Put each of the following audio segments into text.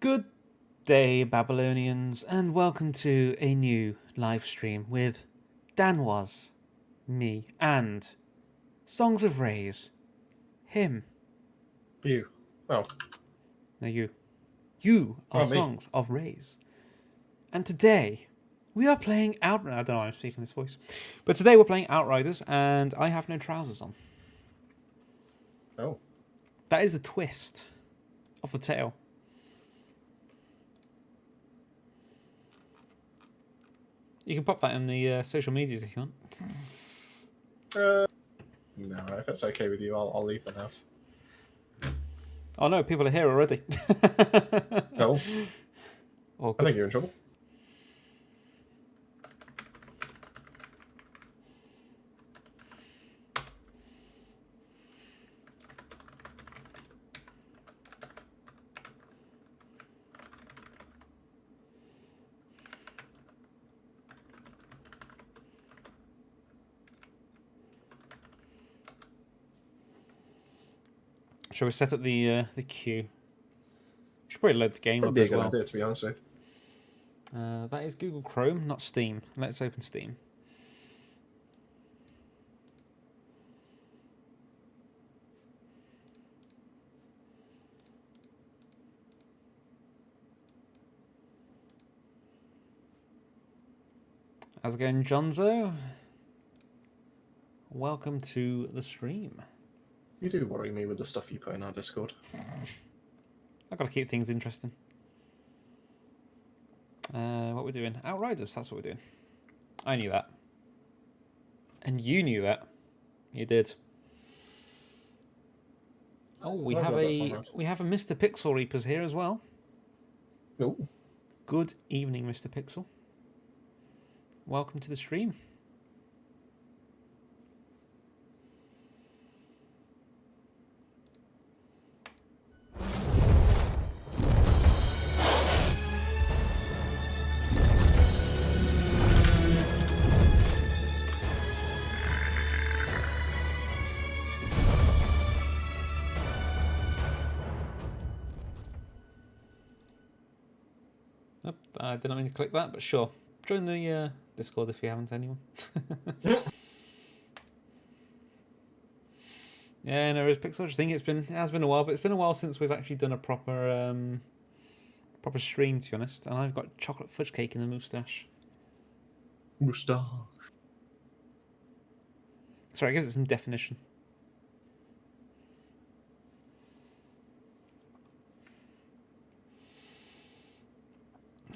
Good day, Babylonians, and welcome to a new live stream with Dan Was, me, and Songs of Rays, him. You. Oh. No, you. You are Me. Songs of Rays. And today, we are playing I don't know why I'm speaking this voice. But today we're playing Outriders, and I have no trousers on. Oh. That is the twist of the tale. You can pop that in the social medias if you want. No, if it's okay with you, I'll leave them out. Oh no, people are here already. No. Oh, I think you're in trouble. Shall we set up the queue? We should probably load the game Would up be a as good well. idea, to be honest with you. That is Google Chrome, not Steam. Let's open Steam. How's it going, Jonzo? Welcome to the stream. You do worry me with the stuff you put in our Discord. I've got to keep things interesting. What we're doing? Outriders, that's what we're doing. I knew that. And you knew that. You did. Oh, we have a Mr. Pixel Reapers here as well. Oh. Good evening, Mr. Pixel. Welcome to the stream. Oh, I did not mean to click that, but sure. Join the Discord if you haven't, anyone. Yeah, no, it's Pixel. I just think it has been a while, but it's been a while since we've actually done a proper stream, to be honest. And I've got chocolate fudge cake in the moustache. Moustache. Sorry, I guess it's some definition.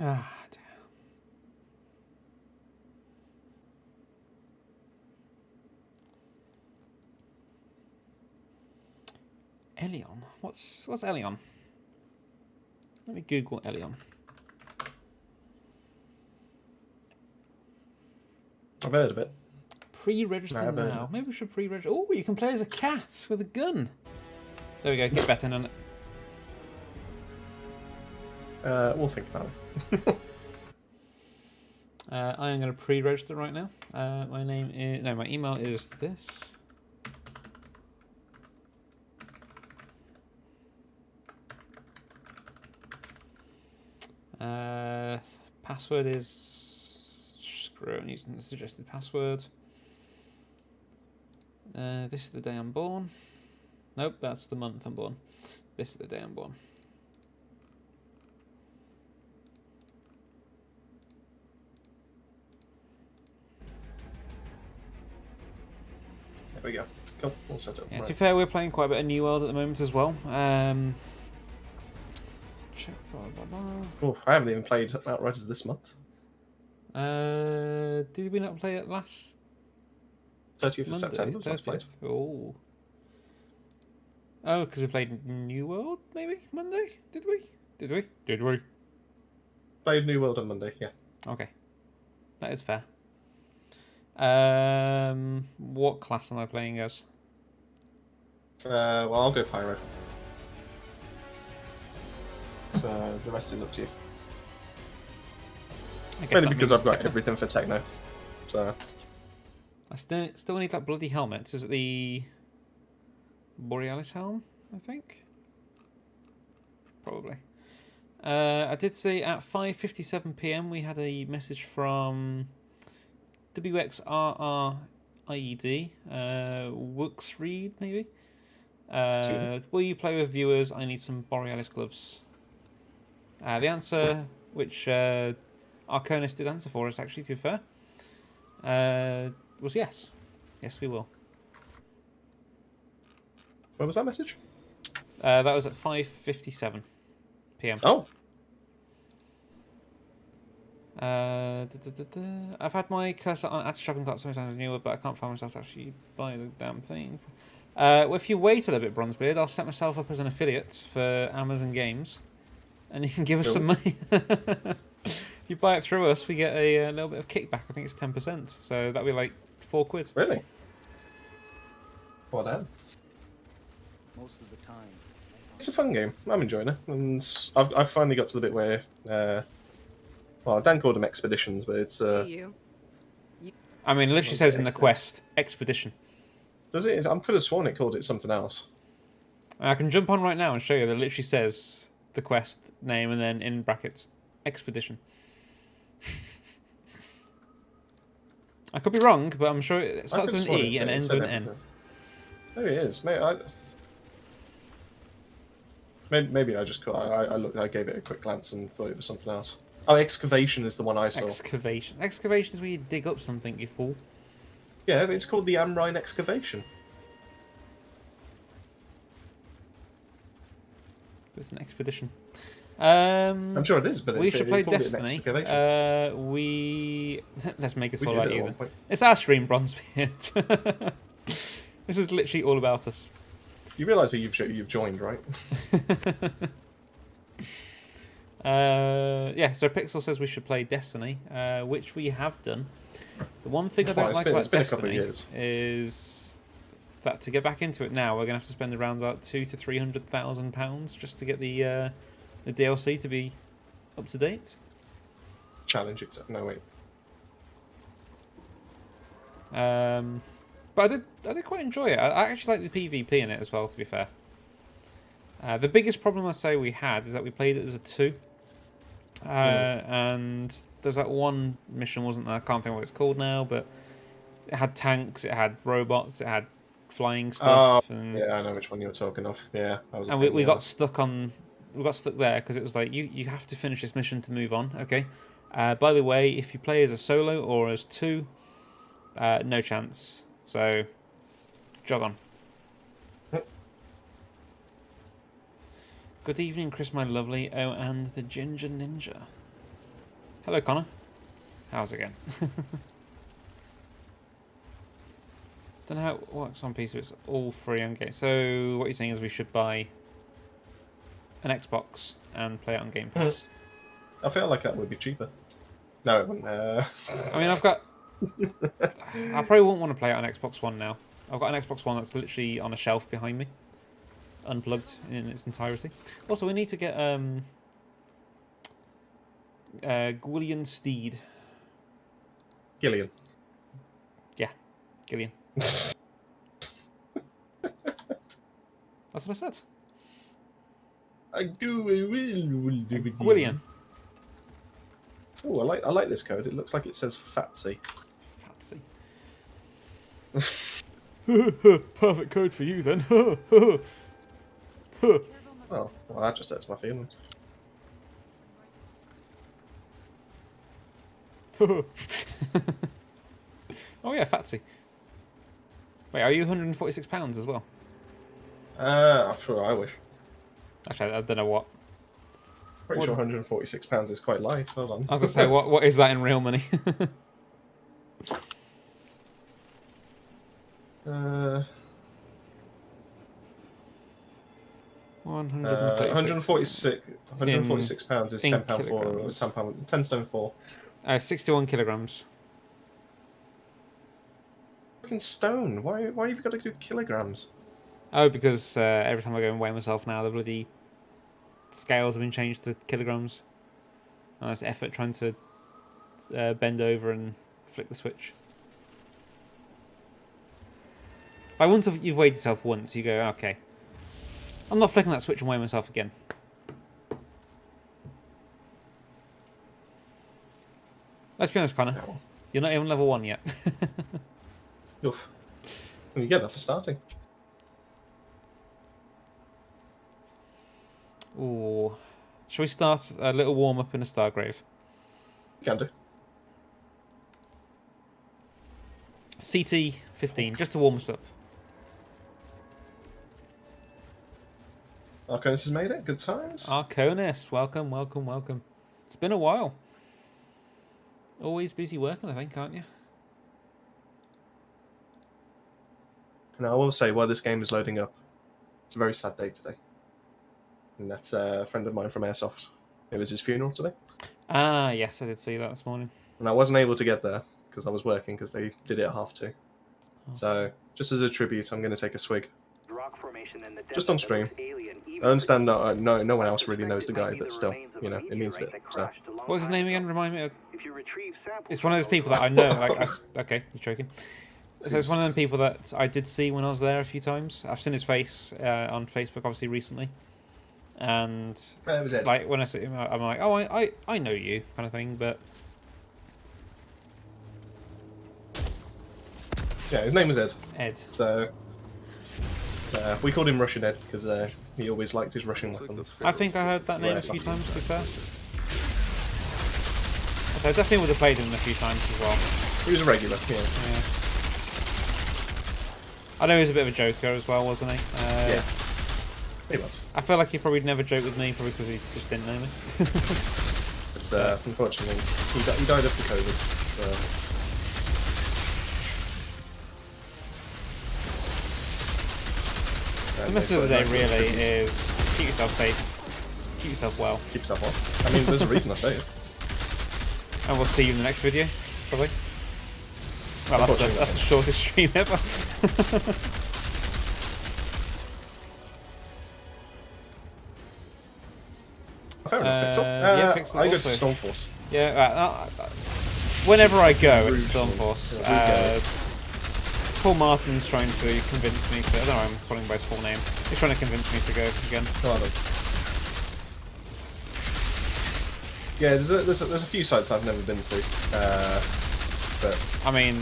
Ah, dear. Elion. What's Elion? Let me Google Elion. I've heard of it. Pre-register now. Maybe we should pre-register. Oh, you can play as a cat with a gun. There we go. Get Beth in on it. We'll think about it. I am going to pre-register right now. My email is this. Password is screw it, using the suggested password. This is the day I'm born. Nope, that's the month I'm born. This is the day I'm born. There we go. Cool. We'll set up. Yeah, right. to be fair, we're playing quite a bit of New World at the moment as well. Oh, I haven't even played Outriders this month. Did we not play it last 30th of Monday? September. Was last played. Oh, because we played New World, maybe Monday. Did we? Played New World on Monday. Yeah. Okay, that is fair. What class am I playing as? Well, I'll go Pyro. So the rest is up to you. Mainly because I've got everything for Techno. So I still need that bloody helmet. Is it the Borealis helm? I think. Probably. I did say at 5:57 p.m. we had a message from WXRRIED, Wooks Reed maybe. Will you play with viewers? I need some Borealis gloves. The answer, which Arconis did answer for us, actually, to be fair, was yes. Yes, we will. Where was that message? That was at 5:57 p.m. Oh. I've had my cursor on at shopping cart so many times newer, but I can't find myself to actually buy the damn thing. Well, if you wait a little bit, Bronzebeard, I'll set myself up as an affiliate for Amazon Games, and you can give us some money. If you buy it through us, we get a little bit of kickback. I think it's 10%, so that'd be like £4. Really? Well done. Most of the time. It's a fun game. I'm enjoying it, and I've finally got to the bit where, well, Dan called them expeditions, but it's. You. I mean, it literally says in the quest expedition. Does it? I could have sworn it called it something else. I can jump on right now and show you that it literally says the quest name and then in brackets expedition. I could be wrong, but I'm sure it starts with an E and ends with an N. Maybe it is. Maybe I just I gave it a quick glance and thought it was something else. Oh, excavation is the one I saw. Excavation. Excavation is where you dig up something, you fool. Yeah, it's called the Amrine excavation. It's an expedition. I'm sure it is, but we should play called it Destiny. Let's make it all about you. Then. It's our stream, Bronzebeard. This is literally all about us. You realise who you've joined, right? Yeah. So Pixel says we should play Destiny, which we have done. The one thing I don't like about Destiny is that to get back into it now, we're gonna have to spend around about £200,000 to £300,000 just to get the DLC to be up to date. Challenge except no wait. But I did quite enjoy it. I actually like the PvP in it as well, to be fair. The biggest problem I'd say we had is that we played it as a 2. And there's that one mission, wasn't there? I can't think what it's called now, but it had tanks, it had robots, it had flying stuff. And, yeah, I know which one you're talking of. Yeah, that was. And we got stuck on. We got stuck there because it was like you have to finish this mission to move on. Okay. By the way, if you play as a solo or as 2, no chance. So, jog on. Good evening, Chris, my lovely. Oh, and the Ginger Ninja. Hello, Connor. How's it going? Don't know how it works on PC. It's all free on game. So, what you're saying is we should buy an Xbox and play it on Game Pass. I feel like that would be cheaper. No, it wouldn't. I mean, I've got. I probably wouldn't want to play it on Xbox One now. I've got an Xbox One that's literally on a shelf behind me, unplugged in its entirety. Also, we need to get Gwillian Steed. Gillian. Yeah, Gillian. That's what I said. I do. I will do it. Gwillian. Oh, I like this code. It looks like it says Fatsy. Fatsy. Perfect code for you then. Oh, well, that just hurts my feelings. Oh yeah, Fatsy. Wait, are you £146 as well? I'm sure I wish. Actually, I don't know what. Pretty sure £146 is quite light. Hold on. I was gonna say, what is that in real money? 146 pounds is £10 for £10 stone 4. 61 kilograms. Fucking stone. Why have you got to do kilograms? Oh, because every time I go and weigh myself now, the bloody scales have been changed to kilograms. And that's effort trying to bend over and flick the switch. By once you've weighed yourself once, you go, okay, I'm not flicking that switch and weighing myself again. Let's be honest, Connor. No. You're not even level 1 yet. Oof. You get that for starting. Ooh. Shall we start a little warm up in the Stargrave? You can do. CT 15, just to warm us up. Arconis has made it. Good times. Arconis, welcome, welcome, welcome. It's been a while. Always busy working, I think, aren't you? Now, I will say, while this game is loading up, it's a very sad day today. And that's a friend of mine from Airsoft. It was his funeral today. Ah, yes, I did see that this morning. And I wasn't able to get there because I was working because they did it at 2:30. So, just as a tribute, I'm going to take a swig. Just on stream. I understand no one else really knows the guy, but still, you know, it means a bit. So. What was his name again? Remind me. It's one of those people that I know. Okay, you're joking. So it's one of them people that I did see when I was there a few times. I've seen his face on Facebook, obviously, recently. And It was Ed. like when I see him, I'm like, oh, I know you, kind of thing. But Yeah, his name was Ed. Ed. So we called him Russian Ed because he always liked his Russian weapons. I think I heard that name a few times, to be fair. So I definitely would have played him a few times as well. He was a regular, yeah. Yeah. I know he was a bit of a joker as well, wasn't he? Yeah, he was. I feel like he probably never joked with me, probably because he just didn't know me. But unfortunately, he died of the COVID. So. The message of the day really is keep yourself safe, keep yourself well, Keep yourself well. I mean, there's a reason I say it. and we'll see you in the next video, probably. Well, that's the shortest stream ever. Fair enough, Pixel. Yeah, Pixel I go to also. Stormforce. Yeah, whenever I go, it's Stormforce. Yeah, Paul Martin's trying to convince me to. I don't know, I'm calling him by his full name. He's trying to convince me to go again. Yeah, there's a few sites I've never been to, but I mean,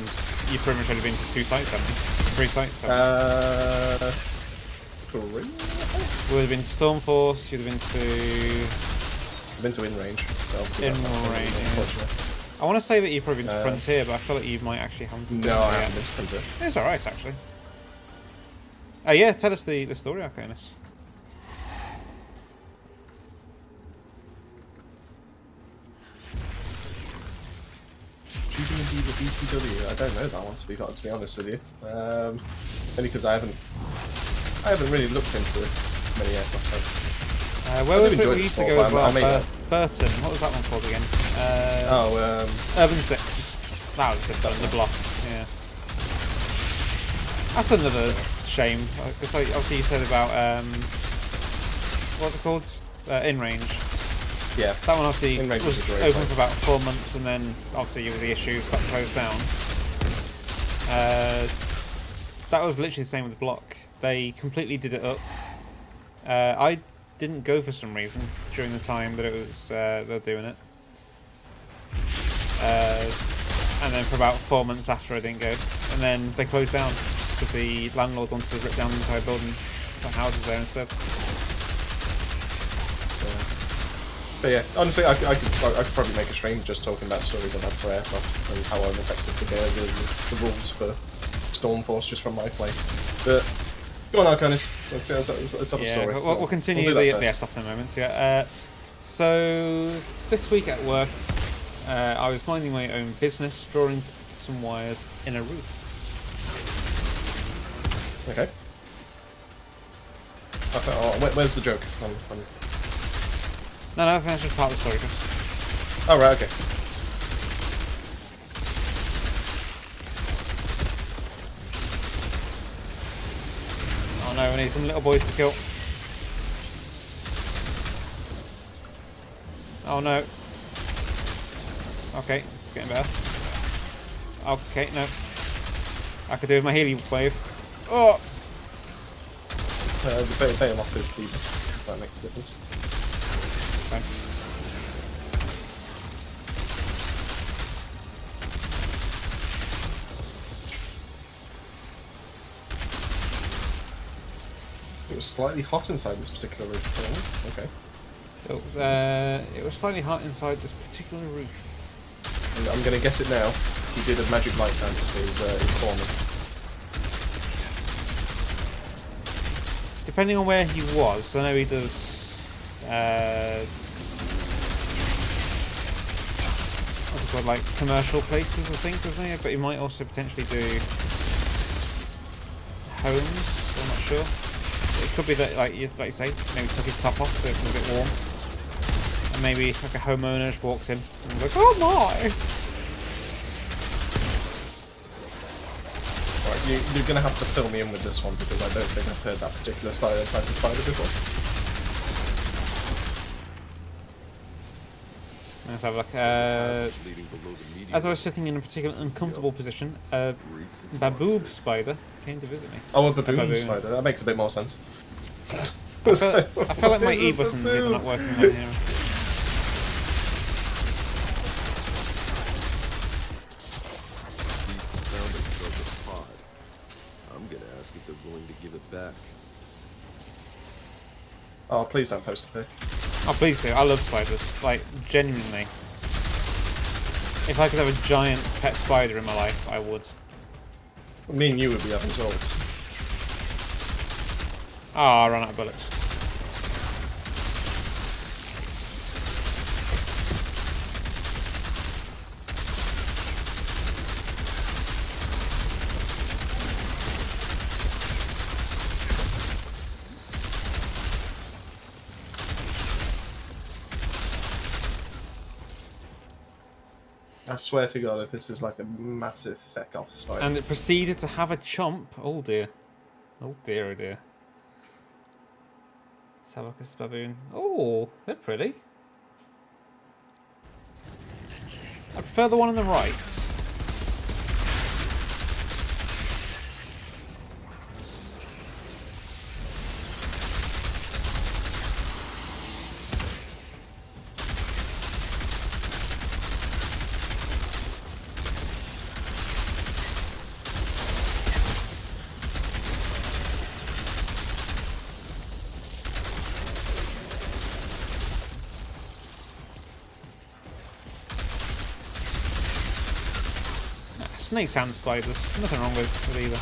you've pretty much only been to 2 sites, haven't you? 3 sites. Haven't you? 3. You would have been Stormforce. You'd have been to. I've been to In Range. In Range, yeah. I want to say that you've probably been to Frontier, but I feel like you might actually haven't. No, I haven't been to Frontier. It's alright, actually. Oh yeah, tell us the story, Arconis. GD&D the BTW. I don't know that one to be honest with you. Only because I haven't really looked into many airsoft sites. Where was it enjoyed we the used to sport, go but as I well? mean, Burton. What was that one called again? Urban 6. That was a good one, the block. Yeah. That's another shame. It's like, obviously you said about what's it called? In Range. Yeah. That one obviously In Range was was a great open place. for about 4 months, and then obviously with the issues got closed down. That was literally the same with the block. They completely did it up. I didn't go for some reason during the time that it was they were doing it. And then for about 4 months after I didn't go, and then they closed down because the landlord wanted to rip down the entire building, put houses there instead. But yeah, honestly, I could probably make a stream just talking about stories I've had for Airsoft and how I've affected the rules for Stormforce just from my play. But go on, Arconis. Let's have a story. We'll continue do the that Airsoft in a moment. Yeah. So this week at work, I was minding my own business, drawing some wires in a roof. Okay. Where's the joke? No, I think that's just part of the story. Chris. Oh, right, okay. Oh no, we need some little boys to kill. Oh no. Okay, it's getting better. Okay, no. I could do with my healing wave. Oh! The bait him off is the... That makes a difference. Okay. was slightly hot inside this particular roof. Oh, okay. It was slightly hot inside this particular roof. And I'm going to guess it now. He did a magic light dance for his corner. Depending on where he was, I know he does. What's it called, like commercial places, I think, doesn't he? But he might also potentially do homes. I'm not sure. It could be that, like you say, maybe took his top off so it was a bit warm, and maybe like a homeowner just walked in and was like, "Oh my!" Right, you're going to have to fill me in with this one because I don't think I've heard that particular type of spider before. Let's have a look. As I was sitting in a particular uncomfortable position, a baboob spider came to visit me. Oh, a baboon spider. That makes a bit more sense. I feel like my E buttons are not working on here. I'm gonna ask if they're willing to give it back. Oh, please don't post a pic. Oh, please do. I love spiders. Like, genuinely. If I could have a giant pet spider in my life, I would. Me and you would be having talks. Ah, I ran out of bullets. I swear to God, if this is like a massive feck off spider. And it proceeded to have a chomp. Oh dear. Oh dear, oh dear. Let's have a look at this baboon. Oh, they're pretty. I prefer the one on the right. Snakes and spiders. Nothing wrong with either.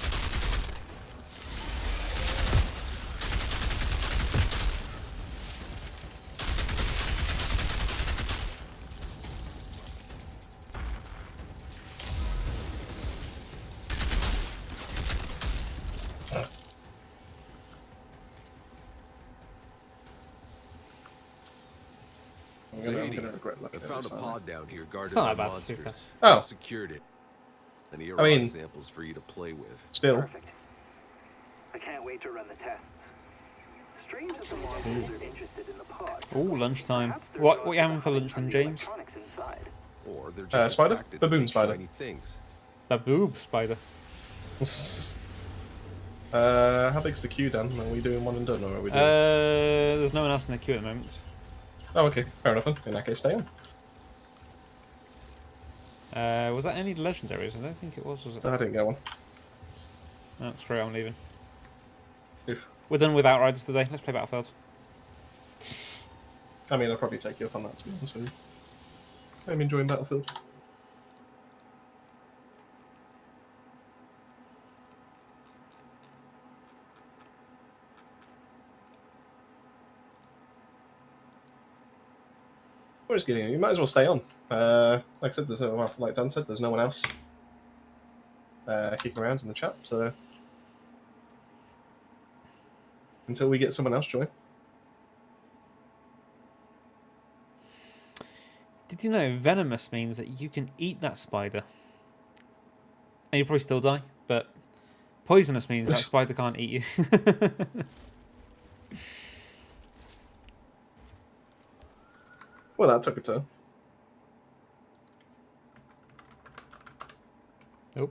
I'm gonna regret looking I at found this, a aren't I? pod down here guarded not by that bad, to be fair. monsters. Oh. I've secured it. And here I are mean- examples for you to play with. Still. Perfect. I can't wait to run the tests. Strange that the monsters are interested in the pods. Oh, lunchtime. Perhaps they're What you drawn having for to lunch then, the James? electronics inside. Or they're just Spider? attracted to Baboon big spider. shiny things. Baboob spider. How big's the queue, Dan? Are we doing one and done, or are we doing... There's no one else in the queue at the moment. Oh, okay. Fair enough then. In that case, stay on. Was that any legendaries? I don't think it was it? I didn't get one. No, screw it, I'm leaving. Oof. We're done with Outriders today. Let's play Battlefield. I mean, I'll probably take you up on that, to be honest with you. I'm enjoying Battlefield. We're just getting. You might as well stay on. Like I said, there's well, like Dan said, there's no one else kicking around in the chat. So until we get someone else join. Did you know venomous means that you can eat that spider? And you'll probably still die, but poisonous means that spider can't eat you. Well, that took a turn. Oh,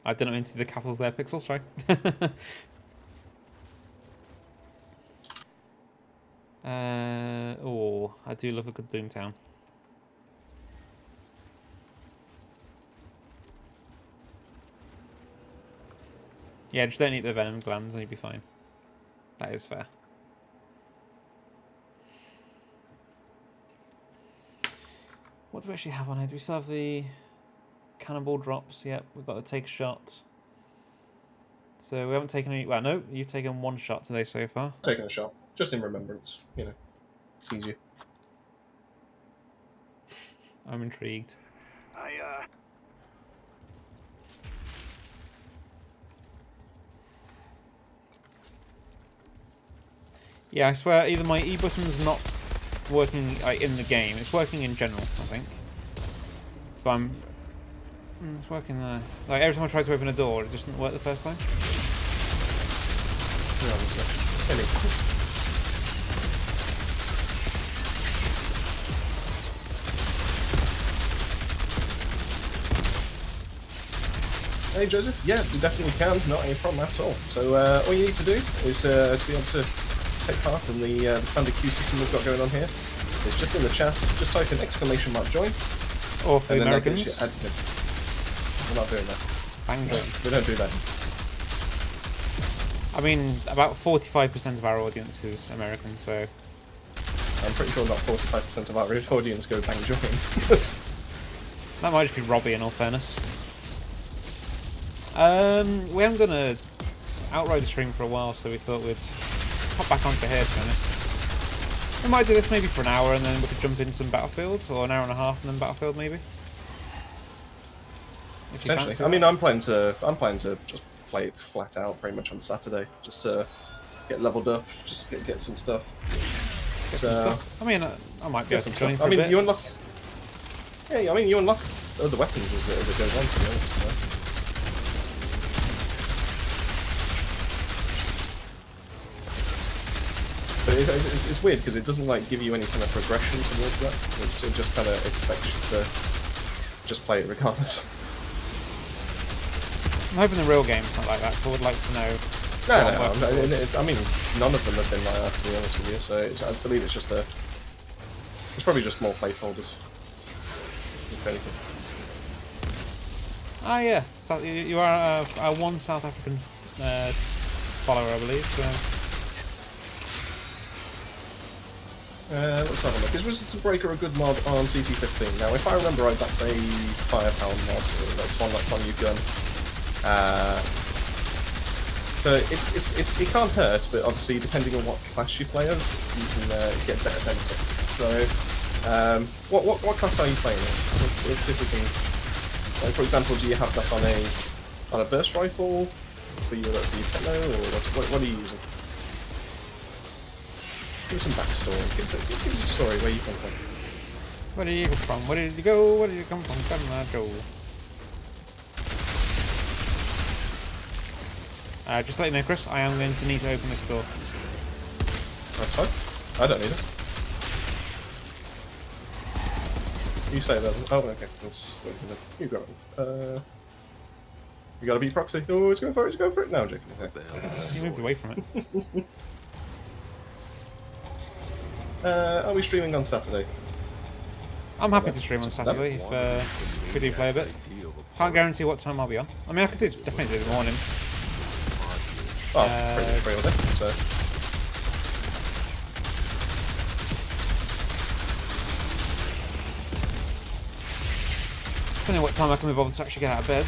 I didn't mean to see the capitals there, Pixel, sorry. Oh, I do love a good Boomtown. Yeah, just don't eat the venom glands and you'll be fine. That is fair. What do we actually have on here? Do we still have the cannonball drops? Yep, we've got to take a shot. So we haven't taken any... Well, no, you've taken one shot today so far. Taking a shot, just in remembrance. You know, it's easier. I'm intrigued. Yeah, I swear, either my E button's not working in the game. It's working in general, I think. But I'm... It's working there. Like, every time I try to open a door, it just doesn't work the first time. Hey Joseph, yeah, you definitely can, not any problem at all. So all you need to do is to be able to take part in the standard queue system we've got going on here. It's just in the chat, just type in !join. Or for the and then that gets Americans. you added in. We're not doing that. Bang. We don't do that. I mean, about 45% of our audience is American, so... I'm pretty sure not 45% of our audience go bang join. That might just be Robbie, in all fairness. We haven't done a Outriders stream for a while, so we thought we'd hop back onto here, to be honest. We might do this maybe for an hour, and then we could jump in some Battlefield, or an hour and a half, and then Battlefield, maybe. Potentially. I mean, I'm planning to just play it flat out, pretty much on Saturday, just to get leveled up, just get some stuff. Get some stuff. I mean, I might be able to join for I mean, a bit. you unlock. Yeah, I mean, you unlock other weapons as it goes on, to be honest. So. But it's weird because it doesn't like give you any kind of progression towards that. It just kind of expects you to just play it regardless. I'm hoping the real game's not like that, so I would like to know. No, I mean, none of them have been like that, to be honest with you. So I believe it's just it's probably just more placeholders. If anything. Ah, yeah. So you are one South African follower, I believe. So. Let's have a look. Is Resistance Breaker a good mod on CT15? Now, if I remember right, that's a firepower mod. That's one that's on your gun. So it can't hurt, but obviously, depending on what class you play as, you can get better benefits. So, what class are you playing as? Let's see if we can. Like, for example, do you have that on a burst rifle for your techno, or what are you using? Give us some backstory. Give us a story where you come from. Where did you come from? Where did you go? Where did you come from? Joe. Just let you know, Chris, I am going to need to open this door. That's fine. I don't need it. You say that. Oh, okay. Let's wait for the. You grab it. You gotta beat proxy. Oh, it's going for it. It's going for it. No, I'm joking. Okay. You moved away from it. Are we streaming on Saturday? I'm happy to stream on Saturday if we do play a bit. Can't guarantee what time I'll be on. I mean, I could definitely do the morning. Oh, pretty much free all day, so. Depending on what time I can be bothered to actually get out of bed.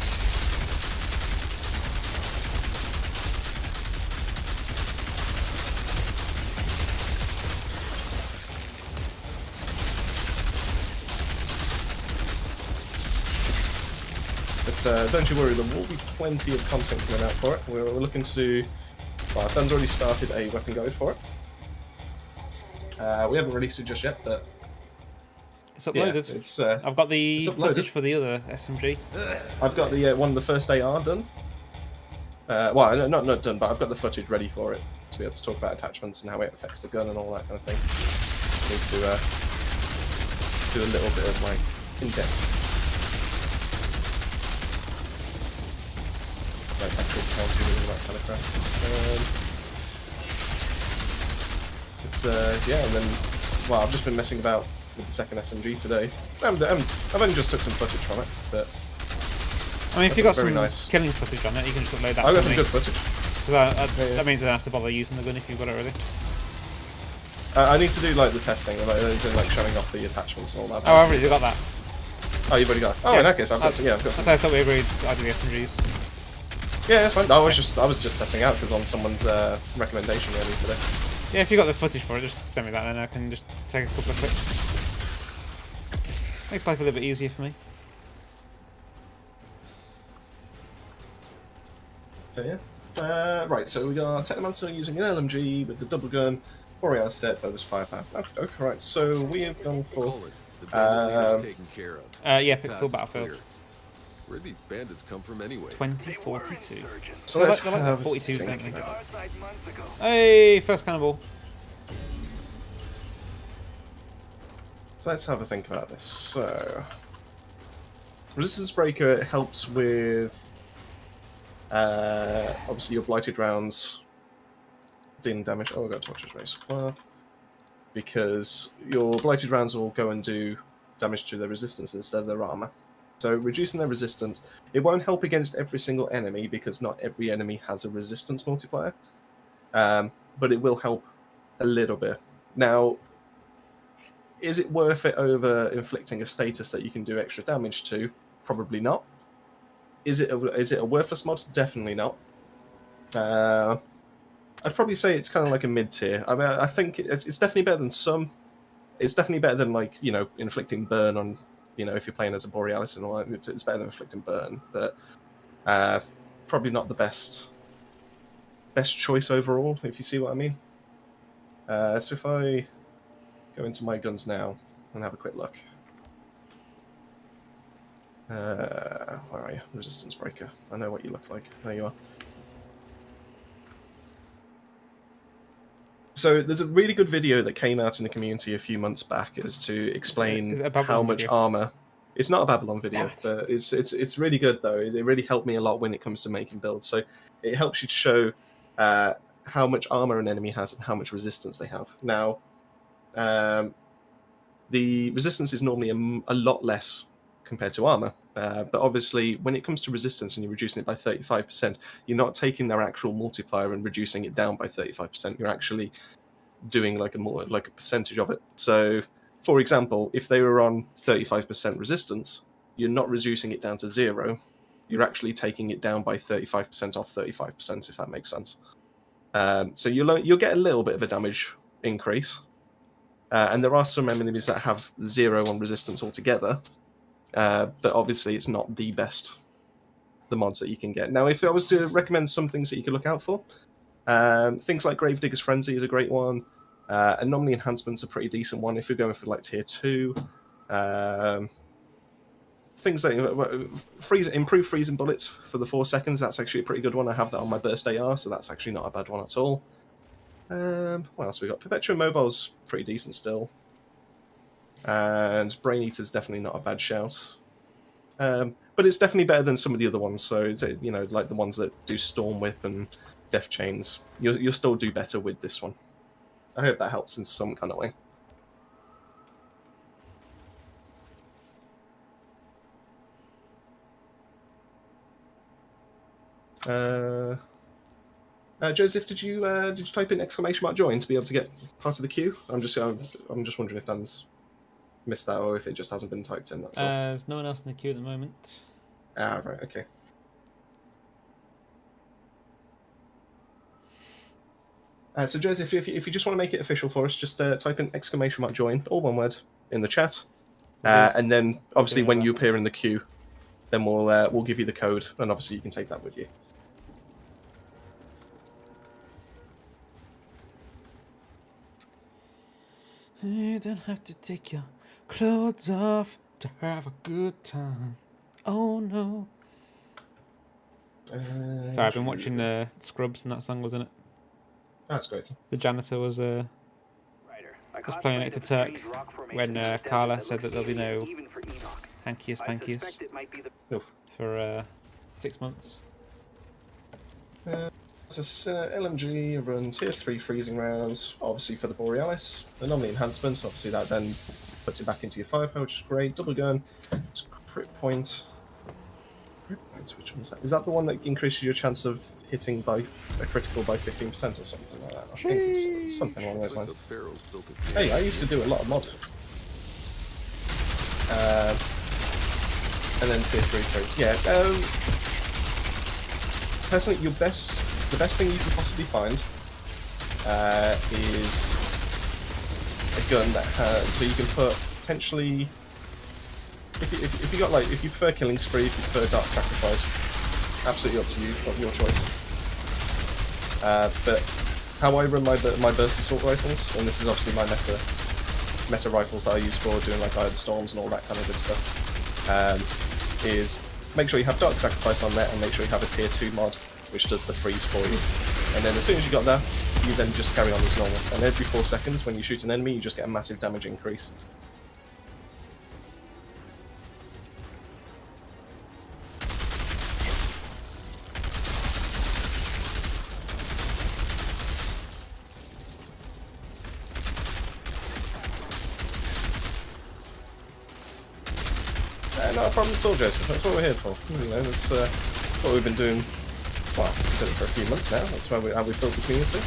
But don't you worry, there will be plenty of content coming out for it. We're looking to. Well, Dan's already started a weapon guide for it. We haven't released it just yet, but It's uploaded. Yeah, I've got the footage for the other SMG. I've got the one of the first AR done. Well, not done, but I've got the footage ready for it. So we have to talk about attachments and how it affects the gun and all that kind of thing. Need to do a little bit of like in-depth. Like actual counting and all that kind of crap. Yeah, and then well, I've just been messing about with the second SMG today. I've only just took some footage from it, but I mean, if you've got some killing footage on it, you can just upload that. I've got some good footage. That means I don't have to bother using the gun if you've got it already. I need to do like the testing, like showing off the attachments and all that. Oh, I've already got that. Oh, you've already got it. Oh, Yeah. in that case, I've got some. Yeah, I've got some. I thought we agreed I do the SMGs. Yeah, that's fine. I was just testing out because on someone's recommendation earlier today. Yeah, if you got the footage for it, just send me that, and I can just take a couple of clips. Makes life a little bit easier for me. So yeah. Right, so we got Technomancer using an LMG with the double gun, Borealis set, bonus firepower. Okay, right, so we have gone for. Call it. The bandits taken care of. Yeah, Pass Pixel is Battlefield. clear. Where'd these bandits come from anyway? 2042. So let's they're like have a 42 think something. about Our side months ago. Hey, first cannonball. So let's have a think about this. So, resistance breaker helps with obviously your blighted rounds dealing damage. Oh, I got torches race because your blighted rounds will go and do damage to their resistance instead of their armor. So reducing their resistance, it won't help against every single enemy because not every enemy has a resistance multiplier, but it will help a little bit. Now, is it worth it over inflicting a status that you can do extra damage to? Probably not. Is it a worthless mod? Definitely not. I'd probably say it's kind of like a mid-tier. I mean, I think it's definitely better than some. It's definitely better than, like, you know, inflicting burn on, you know, if you're playing as a Borealis and all that. It's better than inflicting burn, but probably not the best choice overall, if you see what I mean. So if I go into my guns now and have a quick look. Where are you? Resistance breaker. I know what you look like. There you are. So there's a really good video that came out in the community a few months back as to explain Is it a how Babylon much video? armor. It's not a Babylon video, Damn it. but it's really good though. It really helped me a lot when it comes to making builds. So it helps you to show how much armor an enemy has and how much resistance they have. Now, the resistance is normally a lot less compared to armor, but obviously when it comes to resistance and you're reducing it by 35%, you're not taking their actual multiplier and reducing it down by 35%. You're actually doing like a percentage of it. So, for example, if they were on 35% resistance, you're not reducing it down to 0. You're actually taking it down by 35% off 35%, if that makes sense. So you'll get a little bit of a damage increase, and there are some enemies that have 0 on resistance altogether. But obviously it's not the mods that you can get. Now, if I was to recommend some things that you could look out for, things like Gravedigger's Frenzy is a great one. Anomaly Enhancement's a pretty decent one if you're going for like tier 2. Things like improve freezing bullets for the 4 seconds, that's actually a pretty good one. I have that on my burst AR, so that's actually not a bad one at all. What else we got? Perpetual Mobile's pretty decent still. And Brain Eater's definitely not a bad shout. But it's definitely better than some of the other ones. So, you know, like the ones that do Storm Whip and Death Chains. You'll still do better with this one. I hope that helps in some kind of way. Joseph, did you type in !join to be able to get part of the queue? I'm just wondering if Dan's missed that or if it just hasn't been typed in. That's all. There's no one else in the queue at the moment. Ah, right, okay. So Joseph, if you just want to make it official for us, just type in !join, all one word, in the chat, and then obviously when you appear in the queue, then we'll give you the code, and obviously you can take that with you. You don't have to take your clothes off to have a good time. Oh no. Sorry, I've been watching Scrubs and that song was in it. That's great. The janitor was playing it to Turk when Carla said that there'll be no hankiest pankiest for 6 months. This LMG run tier 3 freezing rounds, obviously for the Borealis. Anomaly enhancement, obviously that then puts it back into your firepower, which is great. Double gun, it's crit point. Crit point, which one's that? Is that the one that increases your chance of hitting by a critical by 15% or something like that. I think it's something along those Looks like lines. the Pharaohs built a Hey, I used to do a lot of mod. And then tier 3 trades. Yeah. Personally, the best thing you can possibly find is a gun that has, so you can put potentially. If you got like, if you prefer killing spree, if you prefer dark sacrifice, absolutely up to you, your choice. But how I run my burst assault rifles, and this is obviously my meta rifles that I use for doing like Eye of the Storms and all that kind of good stuff, is make sure you have dark sacrifice on there, and make sure you have a tier 2 mod which does the freeze for you. And then as soon as you got that, you then just carry on as normal. And every 4 seconds when you shoot an enemy, you just get a massive damage increase. Not a problem at all, Joseph. That's what we're here for. You know, that's what we've been doing. Well, we've done it for a few months now. That's how we've built the community.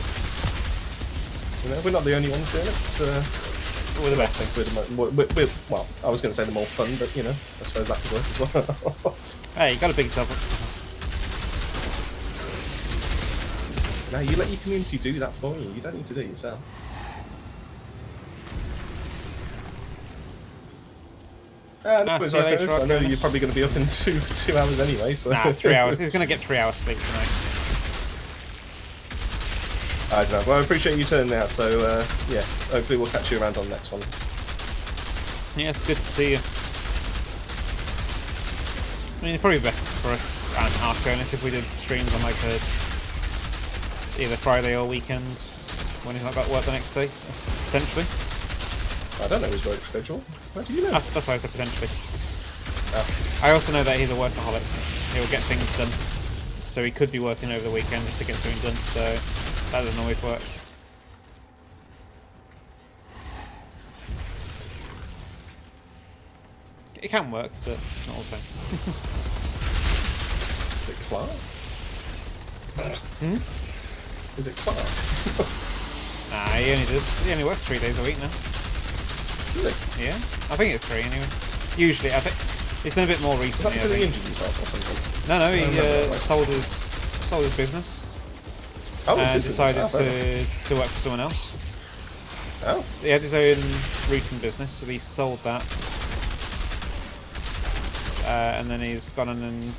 You know, we're not the only ones doing it. It's, We're the best. I think we're well, I was going to say the more fun, but you know, I suppose that could work as well. Hey, you got to big yourself up. Now you let your community do that for you. You don't need to do it yourself. See you later, I know you're probably going to be up in two hours anyway. So. Nah, 3 hours. He's going to get 3 hours sleep tonight. I don't know. Well, I appreciate you turning out. So yeah, hopefully we'll catch you around on the next one. Yeah, it's good to see you. I mean, it's probably best for us and Arconus if we did streams on like either Friday or weekend when he's not got work the next day, potentially. I don't know his work schedule. How do you know? That's why I said potentially. Oh. I also know that he's a workaholic. He'll get things done. So he could be working over the weekend just to get something done, so that doesn't always work. It can work, but not all the time. Is it Clark? Is it Clark? Nah, he only works 3 days a week now. Is it? Yeah, I think it's 3 anyway. Usually, I think it's been a bit more Is recently. that I because he think. injured himself or something? No, he no, sold his business Oh, it's and his decided business. to work for someone else. Oh, He had his own roofing business, so he sold that, and then he's gone on and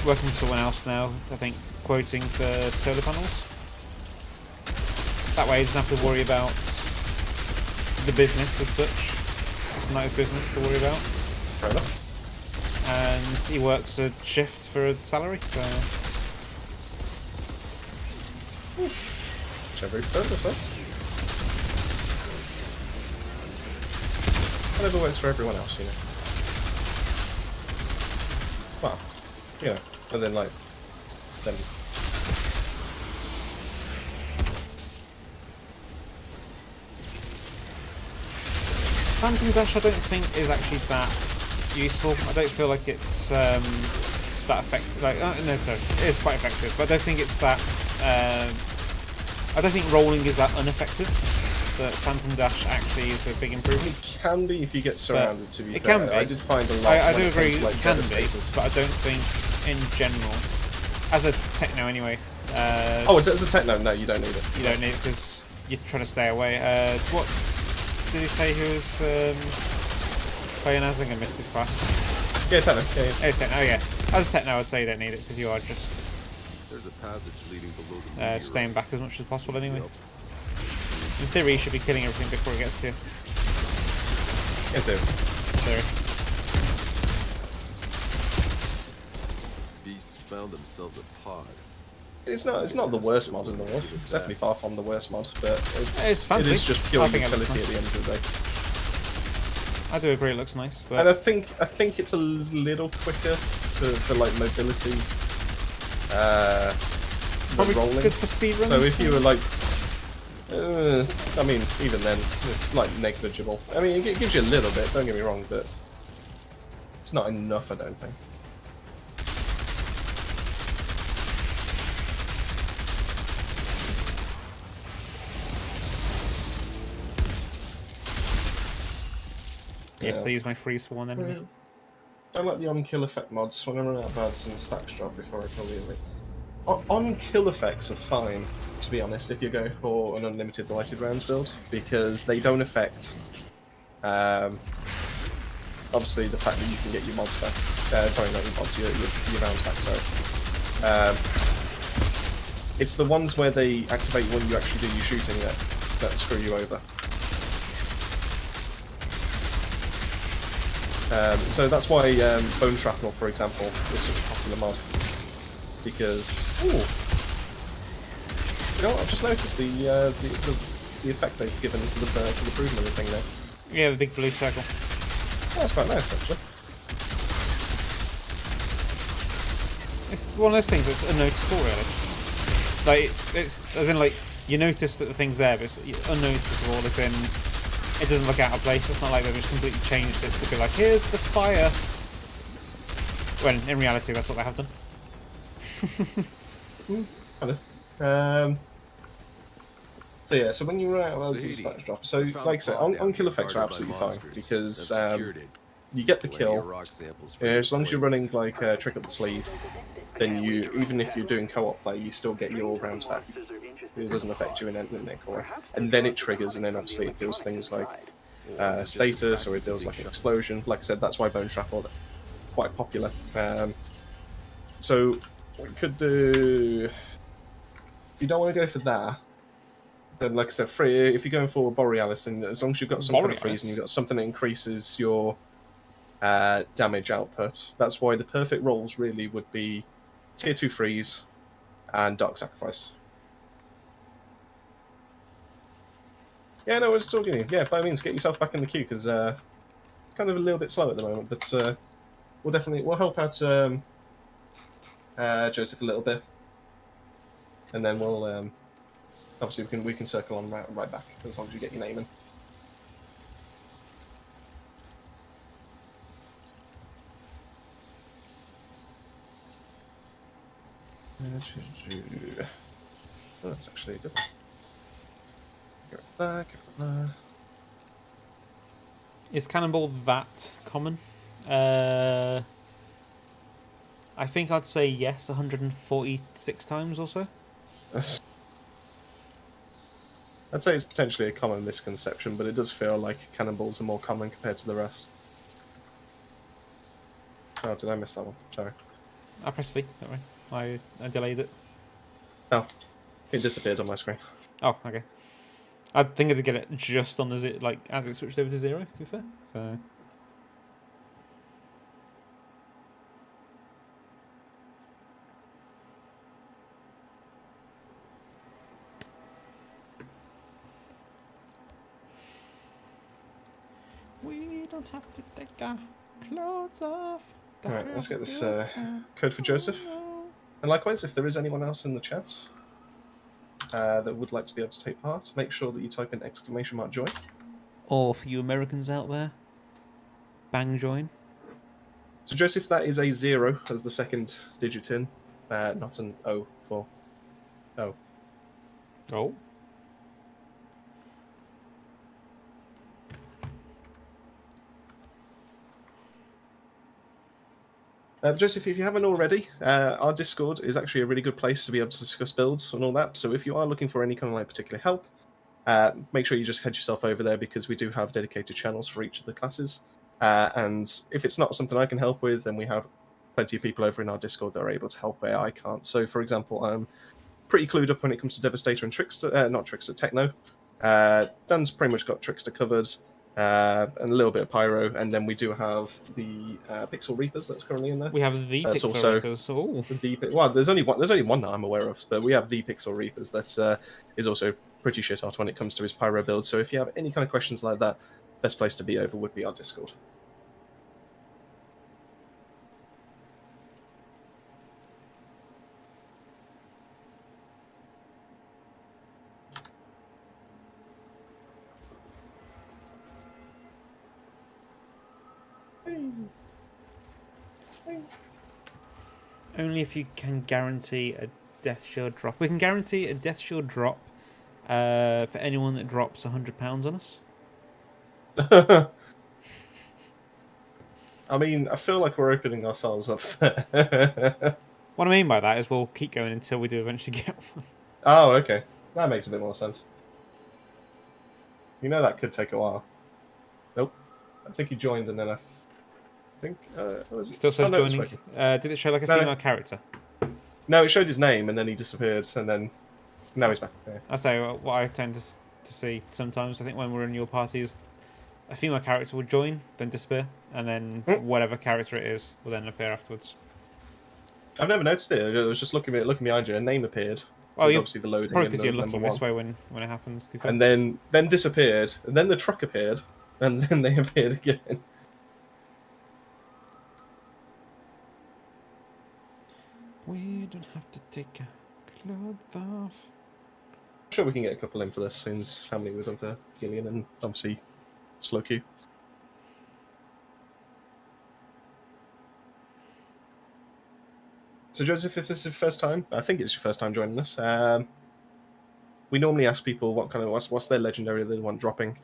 working for someone else now. I think quoting for solar panels. That way, he doesn't have to worry about the business as such. It's not his business to worry about. fair enough. And he works a shift for a salary. So Whichever he prefers, I suppose. Whatever works for everyone else, you know. Well, you know, and then like, then. Phantom Dash, I don't think is actually that useful. I don't feel like it's that effective. Like, no, sorry, it is quite effective, but I don't think it's that. I don't think rolling is that ineffective. But Phantom Dash actually is a big improvement. It can be if you get surrounded. To be it fair, can be. I did find a lot. I when do it came agree to, like, it can be, Devastators. but I don't think in general, as a techno anyway. Oh, it's a techno. No, you don't need it. You don't need it because you're trying to stay away. What did he say he was playing as? I'm going to miss this class. Yeah, techno. Yeah, Oh, techno, yeah. As a techno, I'd say you don't need it because you are just There's a passage leading below the meteor. staying back as much as possible anyway. Yep. In theory, you should be killing everything before it gets to you. In theory. Theory. Beasts found themselves a pod. It's not the worst mod in the world. It's definitely far from the worst mod, but It's it fancy. is just pure I think it looks utility at the end of the day. I do agree, it looks nice, And but I think it's a little quicker for like mobility. probably rolling. good for speedruns. So if you were like, I mean, even then, it's like negligible. I mean, it gives you a little bit. Don't get me wrong, but it's not enough. I don't think. Yes, I use my freeze for one enemy. Don't like the on-kill effect mods. When I run out of ads and stacks drop before I kill the enemy. On-kill effects are fine, to be honest, if you're going for an unlimited blighted rounds build, because they don't affect, obviously, the fact that you can get your mods back. Sorry, not your mods, your rounds back, sorry. It's the ones where they activate when you actually do your shooting that screw you over. So that's why Bone Shrapnel, for example, is such a popular mod. Because, ooh, you know what, I've just noticed the effect they've given for the proof and everything there. Yeah, the big blue circle. Oh, that's quite nice, actually. It's one of those things that's unnoticeable, really. Like, it's as in, like, you notice that the thing's there, but it's unnoticeable as in it doesn't look out of place. It's not like they've just completely changed it to be like, here's the fire. When, in reality, that's what they have done. Kind of. So yeah, so when you run out of ads and stats drop, so like I said, on-kill effects are absolutely fine, because you get the kill, as long as you're running like Trick Up the Sleeve, then you, even if you're doing co-op play, you still get your rounds back. It doesn't affect you in any way. And then it triggers, and then obviously it deals things like status, or it deals like an explosion. Like I said, that's why Bone Shrapnel are quite popular. So what you could do, if you don't want to go for that, then like I said, if you're going for Borealis, then as long as you've got some kind of freeze and you've got something that increases your damage output, that's why the perfect rolls really would be Tier 2 freeze and Dark Sacrifice. Yeah, no, we're still getting. Yeah, by all means, get yourself back in the queue, because it's kind of a little bit slow at the moment, but we'll help out Joseph a little bit, and then we'll obviously we can circle on right back as long as you get your name in. Oh, that's actually a good one. Get rid of that, get rid of that. Is Cannonball that common? I think I'd say yes, 146 times or so. I'd say it's potentially a common misconception, but it does feel like cannonballs are more common compared to the rest. Oh, did I miss that one? Sorry. I pressed V, don't worry. I delayed it. Oh, it disappeared on my screen. Oh, okay. I think I did get it just on the like as it switched over to 0, to be fair. So we don't have to take our clothes off. Alright, let's get this code for Joseph. And likewise, if there is anyone else in the chat that would like to be able to take part, make sure that you type in !join. Or for you Americans out there, bang join. So Joseph, that is a 0 as the second digit in, not an O for O. Oh. Joseph, if you haven't already, our Discord is actually a really good place to be able to discuss builds and all that. So if you are looking for any kind of like particular help, make sure you just head yourself over there, because we do have dedicated channels for each of the classes. And if it's not something I can help with, then we have plenty of people over in our Discord that are able to help where I can't. So for example, I'm pretty clued up when it comes to Devastator and Trickster, not Trickster, Techno. Dan's pretty much got Trickster covered. And a little bit of Pyro, and then we do have the Pixel Reapers that's currently in there. We have the That's Pixel also Reapers. Oh. Well, there's only one that I'm aware of, but we have the Pixel Reapers that is also pretty shit hot when it comes to his Pyro build. So if you have any kind of questions like that, best place to be over would be our Discord. Only if you can guarantee a death shield drop. We can guarantee a death shield drop for anyone that drops £100 on us. I mean, I feel like we're opening ourselves up there. What I mean by that is we'll keep going until we do eventually get one. Oh, okay. That makes a bit more sense. You know that could take a while. Nope. I think he joined and then I think... was it? Still says no, it's joining. working. Did it show like a No, female character? No, it showed his name and then he disappeared and then... Now he's back. Yeah. I say what I tend to see sometimes. I think when we're in your parties, a female character will join, then disappear, and then whatever character it is will then appear afterwards. I've never noticed it. I was just looking behind you. A name appeared. Oh, you obviously the loading. probably because and you're the looking number this one. way when it happens. And then disappeared. And then the truck appeared. And then they appeared again. We don't have to take our clothes off. I'm sure we can get a couple in for this. Since family with them for Gillian and obviously Slow Q. So Joseph, if this is your first time, I think it's your first time joining us. We normally ask people what's their legendary they want dropping,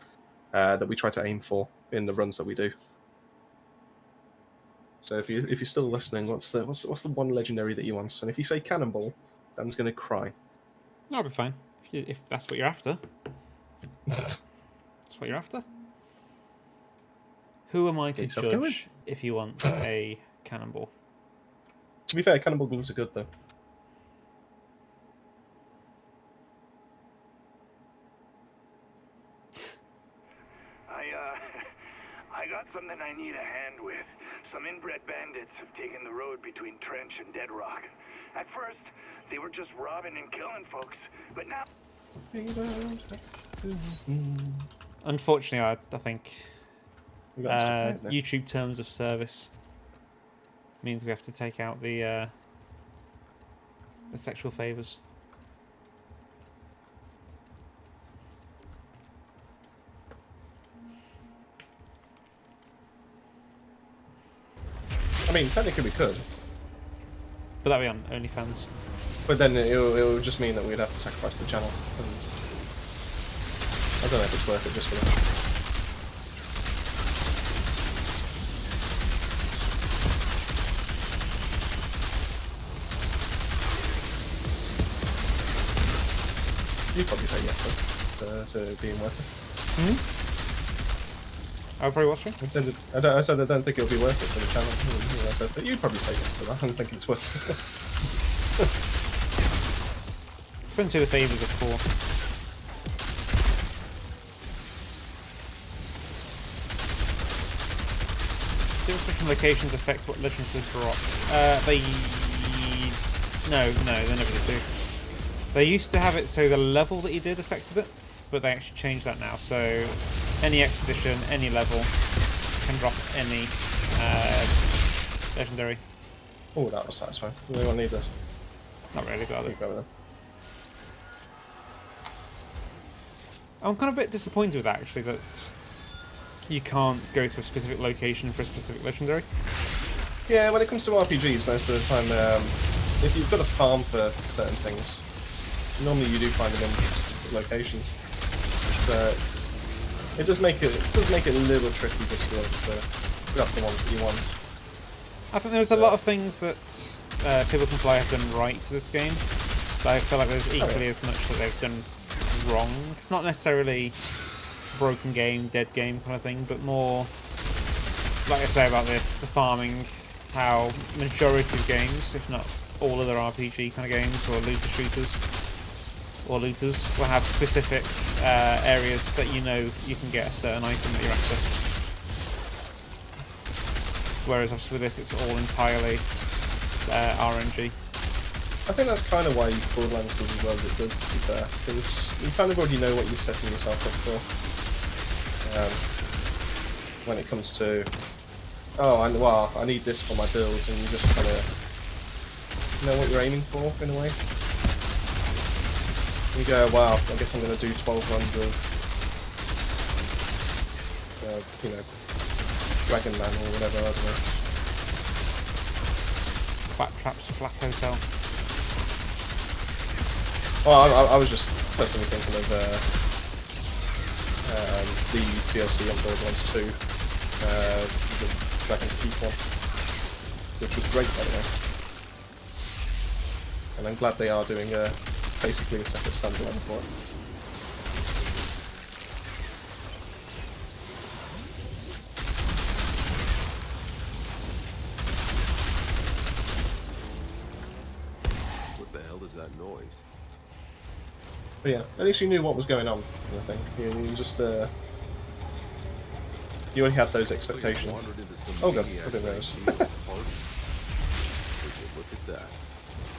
that we try to aim for in the runs that we do. So if you're still listening, what's the one legendary that you want? And if you say Cannonball, Dan's gonna cry. That'll be fine if that's what you're after. That's what you're after. Who am I to Get yourself going. judge if you want a cannonball? To be fair, Cannonball gloves are good though. I got something I need a hand with. Some inbred bandits have taken the road between Trench and Dead Rock. At first, they were just robbing and killing folks, but now... Unfortunately, I think We got stuff right there. YouTube terms of service means we have to take out the sexual favours. I mean, technically we could, But that'll be on OnlyFans. but then it would just mean that we'd have to sacrifice the channel. And I don't know if it's worth it just for that. You'd probably say yes then, to being worth it. I'll probably watch it. I said I don't think it'll be worth it for the channel. I said, but you'd probably say yes to that. I don't think it's worth it. Depends who the favours are for. Different switching locations affect what legends will drop. They never do. They used to have it so the level that you did affected it, but they actually changed that now. So any expedition, any level can drop any legendary. Oh, that was satisfying. Do anyone need this? Not really, but Keep going with them. I'm kind of a bit disappointed with that, actually, that you can't go to a specific location for a specific legendary. Yeah, when it comes to RPGs, most of the time, if you've got to farm for certain things, normally you do find them in specific locations. But it does make it a little tricky just to be able to grab the ones that you want. I think there's a lot of things that people can play have done right to this game, but I feel like there's equally as much that they've done wrong. It's not necessarily broken game, dead game kind of thing, but more, like I say about the farming, how majority of games, if not all other RPG kind of games or looter shooters or looters, will have specific areas that you know you can get a certain item that you're after. Whereas obviously with this it's all entirely RNG. I think that's kind of why Borderlands does as well as it does, to be fair, because you kind of already know what you're setting yourself up for. When it comes to, I need this for my builds, and you just kind of know what you're aiming for in a way. You go, wow, I guess I'm going to do 12 runs of, Dragon Man or whatever, I don't know. Claptrap's Flak Hotel. Well, I was just personally thinking of the DLC on Borderlands 2, the Dragon's Keep one, which was great, by the way. And I'm glad they are doing basically a separate standalone for it. What the hell is that noise? But yeah, at least you knew what was going on, I think. You just, you already had those expectations. Wandered into some Oh god, maniac's I didn't notice. ideal party. Would you look at that?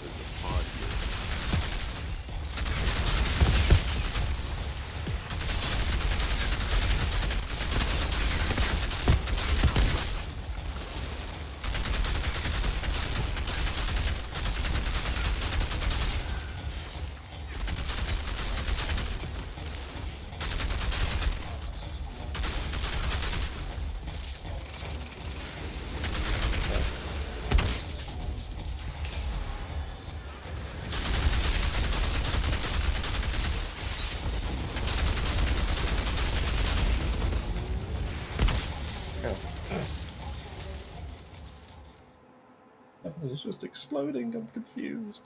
There's a pod here. It's just exploding, I'm confused.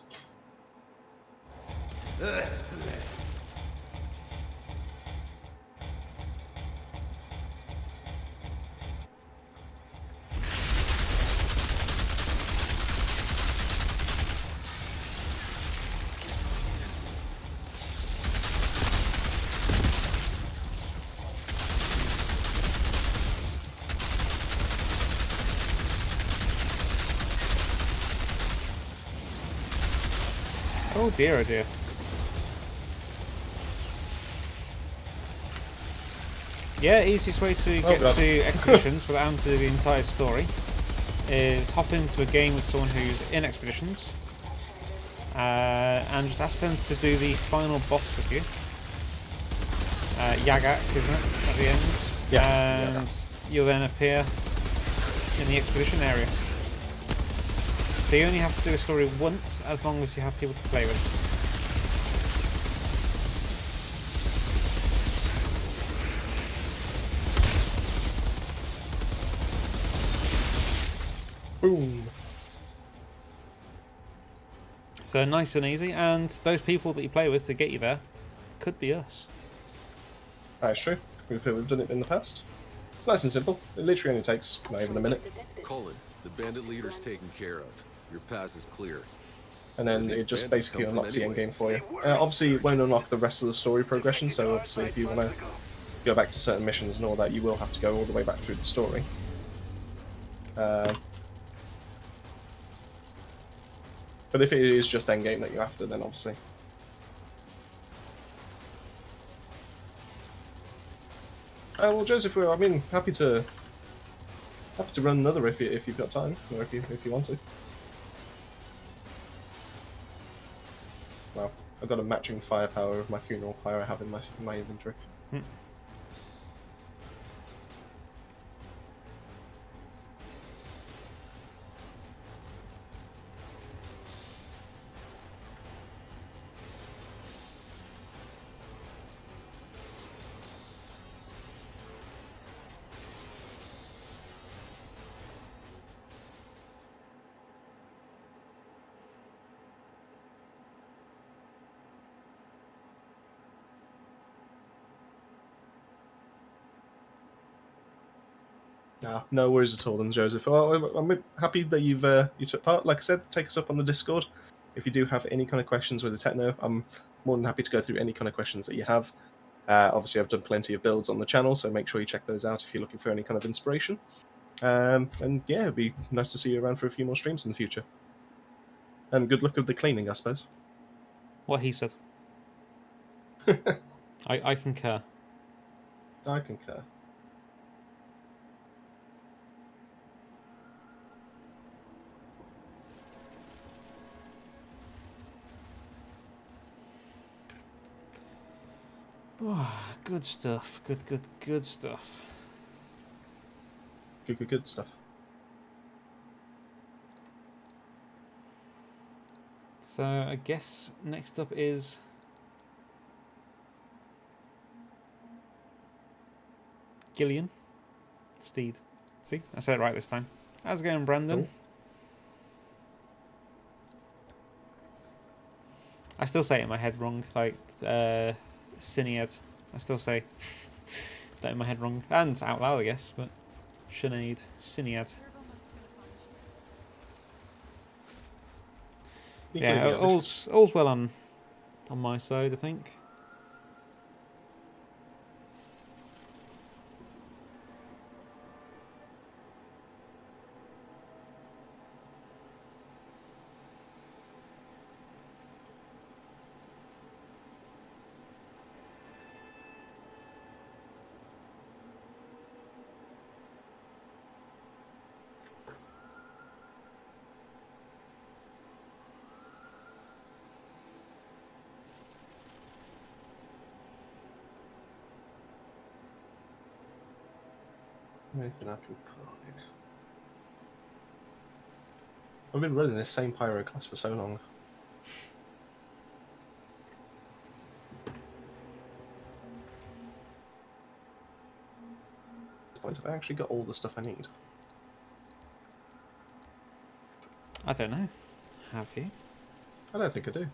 Oh dear, oh dear. Yeah, easiest way to get God. to Expeditions without having to do the entire story is hop into a game with someone who's in Expeditions and just ask them to do the final boss with you. Yagak, isn't it, at the end? Yeah, And you'll then appear in the Expedition area. So you only have to do the story once as long as you have people to play with. Boom. So nice and easy, and those people that you play with to get you there could be us. That's true. We've done it in the past. It's nice and simple. It literally only takes not even a minute. Cullen, the bandit leader's taken care of. Your pass is clear. And then it just basically unlocks the end game for you. Obviously, it won't unlock the rest of the story progression, so obviously if you want to go back to certain missions and all that, you will have to go all the way back through the story. But if it is just end game that you're after, then obviously. Well, Joseph, I mean, happy to run another if you've got time, or if you want to. Well, I've got a matching firepower of my funeral pyre I have in my inventory. No worries at all, then, Joseph. Well, I'm happy that you took part. Like I said, take us up on the Discord. If you do have any kind of questions with the techno, I'm more than happy to go through any kind of questions that you have. Obviously, I've done plenty of builds on the channel, so make sure you check those out if you're looking for any kind of inspiration. And yeah, it'd be nice to see you around for a few more streams in the future. And good luck with the cleaning, I suppose. What he said. I concur. I concur. Oh, good stuff. Good stuff. Good stuff. So I guess next up is Gillian. Steed. See, I said it right this time. How's it going, Brandon? Cool. I still say it in my head wrong, like Sinead. I still say that in my head wrong, and out loud, I guess. But Sinead, Sinead. Yeah, all's well on my side, I think. Anything I can put in. I've been running this same pyro class for so long. At this point, have I actually got all the stuff I need? I don't know. Have you? I don't think I do.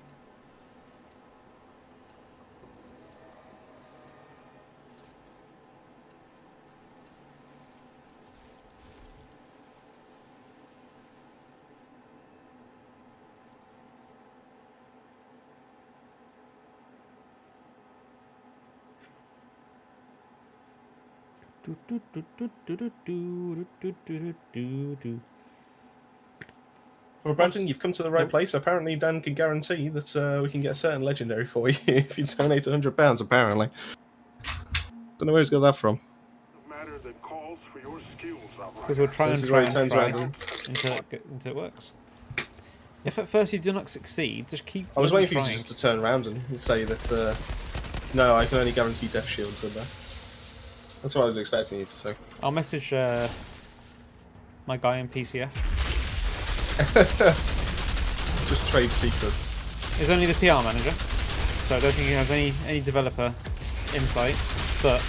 Well, Brandon, you've come to the right place. Apparently, Dan can guarantee that we can get a certain legendary for you if you donate £100. Apparently, don't know where he's got that from. Matter that calls for your skills, Because we'll try This and is try where it and turns try around. until it works. If at first you do not succeed, just keep. I was bloody waiting for you trying. just to turn around and say that. No, I can only guarantee death shields with that. That's what I was expecting you to say. I'll message my guy in PCF. Just trade secrets. He's only the PR manager, so I don't think he has any developer insights. But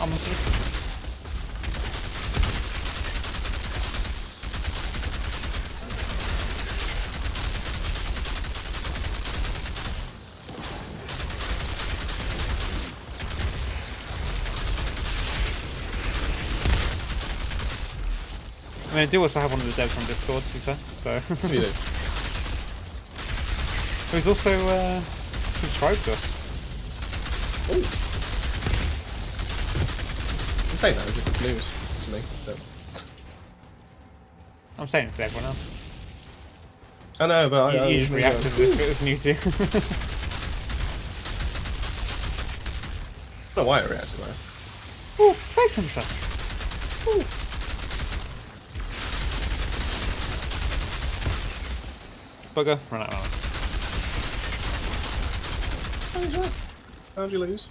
I'll message him. I mean, I do also have one of the devs on Discord, to be fair, so... You do. Who's also subscribed to us. Ooh. I'm saying that as if it's news to me. But... I'm saying it to everyone else. I know, but You just react as if it was new to you. I don't know why I reacted like that. Ooh, space sensor! Ooh. Bugger, run out of ammo. How'd you lose?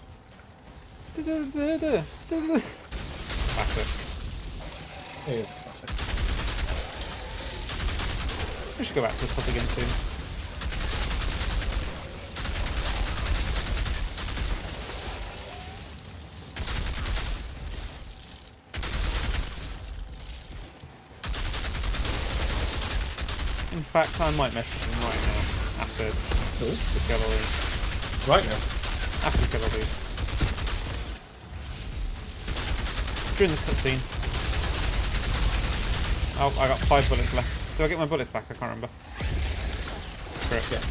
Classic. It is a classic. We should go back to this pub again soon. In fact, I might message him right now after we kill all these. Right now. After we kill all these. During the cutscene. Oh, I got 5 bullets left. Do I get my bullets back? I can't remember. Correct. Yeah.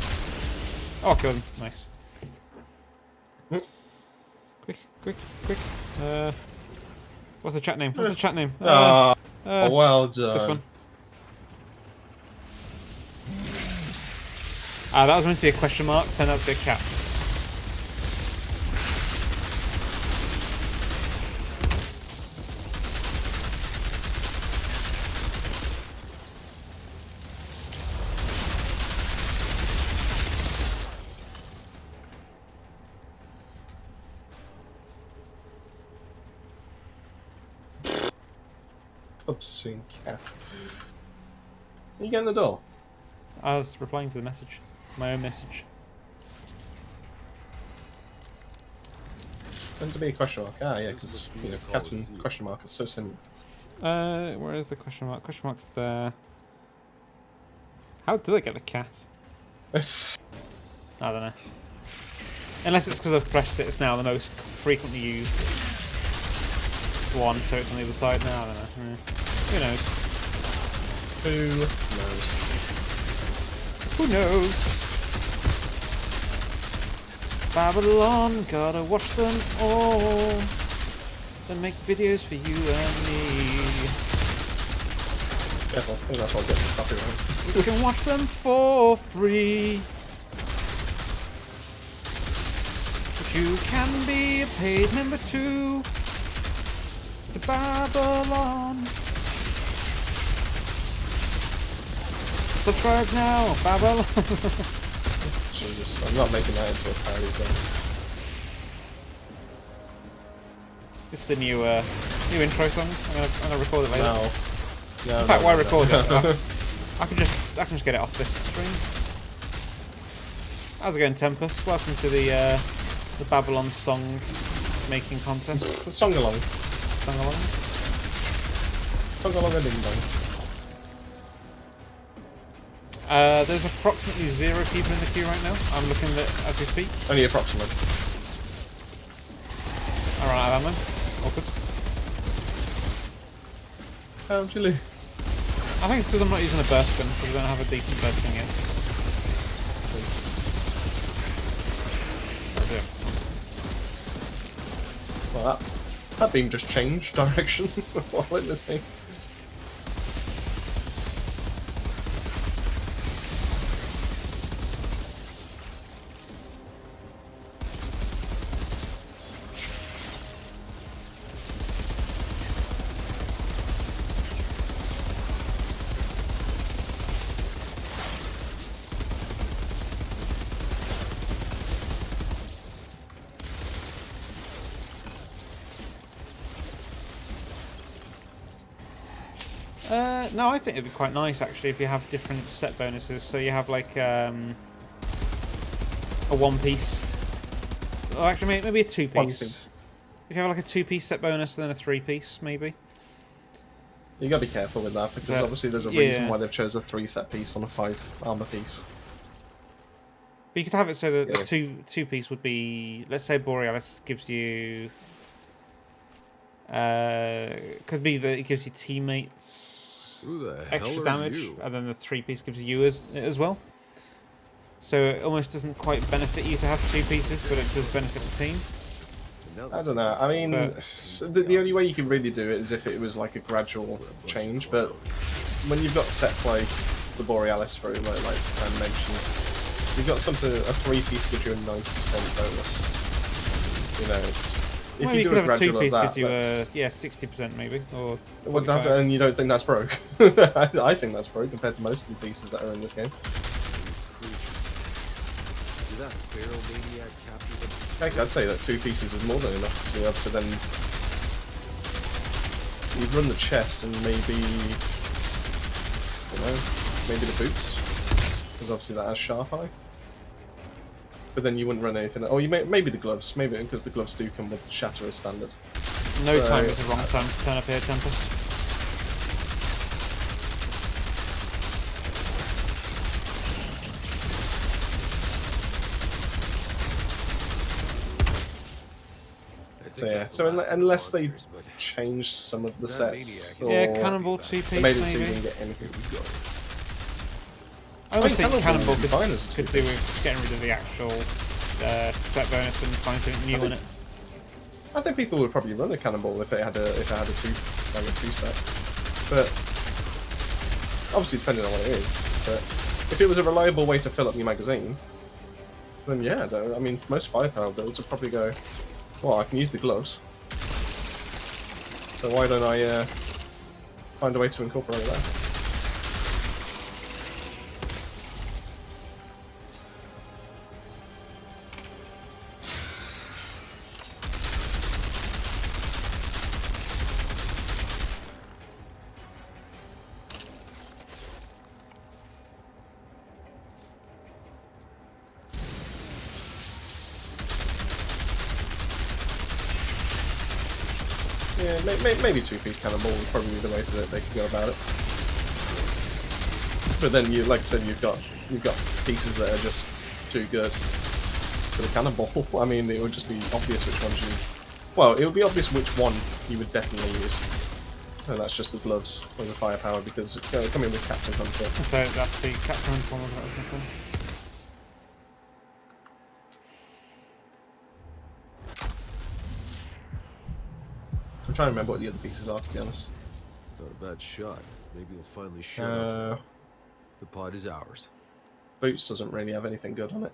Oh, I killed him. Nice. Quick, quick, quick. What's the chat name? What's the chat name? Well done. This one. Ah, that was meant to be a question mark. Turned out to be a cat. Obscene cat. You get in the door? I was replying to the message. My own message. Meant to be a question mark. Ah, yeah, This because must be you know, the Captain Colosseum. question mark is so similar. Where is the question mark? Question mark's there. How did I get the cat? It's I don't know. Unless it's because I've pressed it, it's now the most frequently used one, so it's on the other side now. I don't know. Who knows? who knows? Who knows? Babylon, gotta watch them all. Then make videos for you and me. Careful, I think that's what gets the copyright. We can watch them for free. But you can be a paid member too. To Babylon. Subscribe now, Babylon. Jesus, I'm not making that into a parody song. It's the new intro song. I'm gonna record it later. No. No, In fact, no, why no, record no. it? I can just get it off this stream. How's it going, Tempest? Welcome to the Babylon song making contest. Song along. Song along. Song along a ding dong. There's approximately 0 people in the queue right now. I'm looking at as we speak. Only approximate. I ran out of ammo. Awkward. How do you leave? I think it's because I'm not using a burst gun, because I don't have a decent burst gun yet. Oh dear. Well, that beam just changed direction while it was me. No, I think it'd be quite nice actually if you have different set bonuses. So you have like a 1-piece, or actually maybe a 2-piece. 1-piece. If you have like a 2-piece set bonus, then a 3-piece maybe. You gotta be careful with that because But, obviously there's a yeah. reason why they've chose a 3-set piece on a 5 armor piece. But you could have it so that Yeah. the two piece would be, let's say Borealis gives you, could be that it gives you teammates Who the hell extra are damage, you? and then the 3-piece gives you as well. So it almost doesn't quite benefit you to have 2 pieces, but it does benefit the team. I don't know. I mean, But- the only way you can really do it is if it was like a gradual change. But when you've got sets like the Borealis through, like Dan mentioned, you've got something, a 3-piece gives you a 90% bonus. You know, it's if Well, you you do could a have a gradual 2-piece of gives that, you that's- 60% maybe, or well, that's, 45. and you don't think that's broke? I think that's broke compared to most of the pieces that are in this game. These creatures. Did that feral maniac capture them? Heck, I'd say that 2 pieces is more than enough to be able to then you'd run the chest and maybe, you know, maybe the boots, because obviously that has sharp eye. But then you wouldn't run anything. Oh, you maybe the gloves, maybe because the gloves do come with shatter as standard. No So- time is the wrong time to turn up here, Tempest. I think So yeah, that's so the last of the unless they monsters, but change some of the That sets, maniac is- Yeah, or Cannonball They 2-piece they made it so you maybe. didn't get anything. here we go. I always think Cannonball Cannonball would be fine as a could do with getting rid of the actual set bonus and find something new in it. I think people would probably run a cannonball if it had a two set, but obviously depending on what it is. But if it was a reliable way to fill up your magazine, then yeah, I mean most firepower builds would probably go, well, I can use the gloves, so why don't I find a way to incorporate that? Yeah, maybe 2-piece cannonball would probably be the way to they could go about it. But then you, like I said, you've got pieces that are just too good for the cannonball. I mean, it would just be obvious which ones you. Well, it would be obvious which one you would definitely use. And that's just the gloves as a firepower because coming with Captain Hunter. So that's the Captain Hunter one, was what I was going to say. I'm trying to remember what the other pieces are, to be honest. Not a bad shot. Maybe he'll finally shut up. The pod is ours. Boots doesn't really have anything good on it.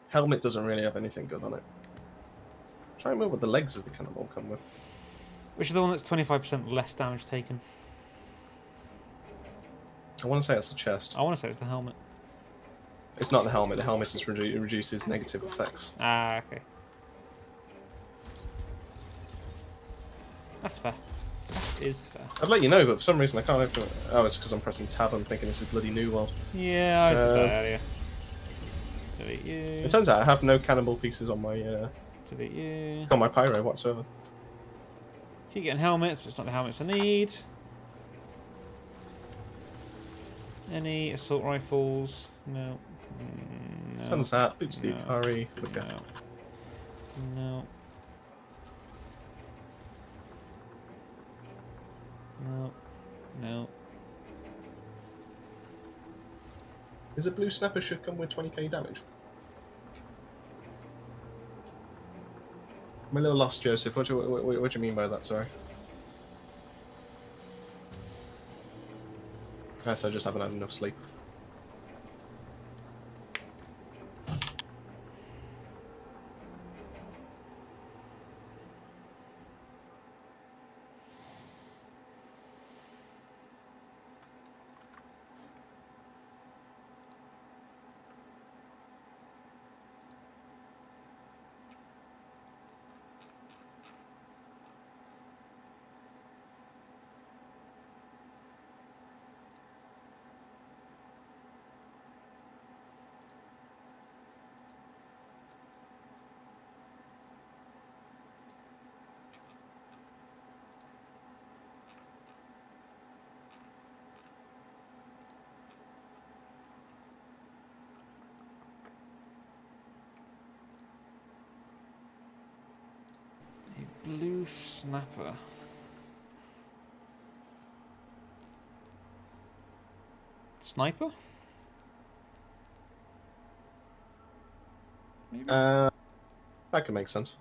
Helmet doesn't really have anything good on it. Try and remember what the legs of the cannonball come with. Which is the one that's 25% less damage taken. I want to say it's the chest. I want to say it's the helmet. It's not the helmet. The helmet is reduces negative effects. Ah, okay. That's fair. That is fair. I'd let you know, but for some reason I can't open it. Oh, it's because I'm pressing tab. I'm thinking this is bloody New World. Yeah, I did that earlier. Delete you. It turns out I have no cannonball pieces on my Delete you. on my pyro whatsoever. Keep getting helmets, but it's not the helmets I need. Any assault rifles? No. No. Turns out boots the No. Ikari. Okay. No. No. No. Is a blue snapper should come with 20k damage? I'm a little lost, Joseph. What do you mean by that? Sorry. Guess I just haven't had enough sleep. Blue snapper. Sniper? Maybe? That could make sense.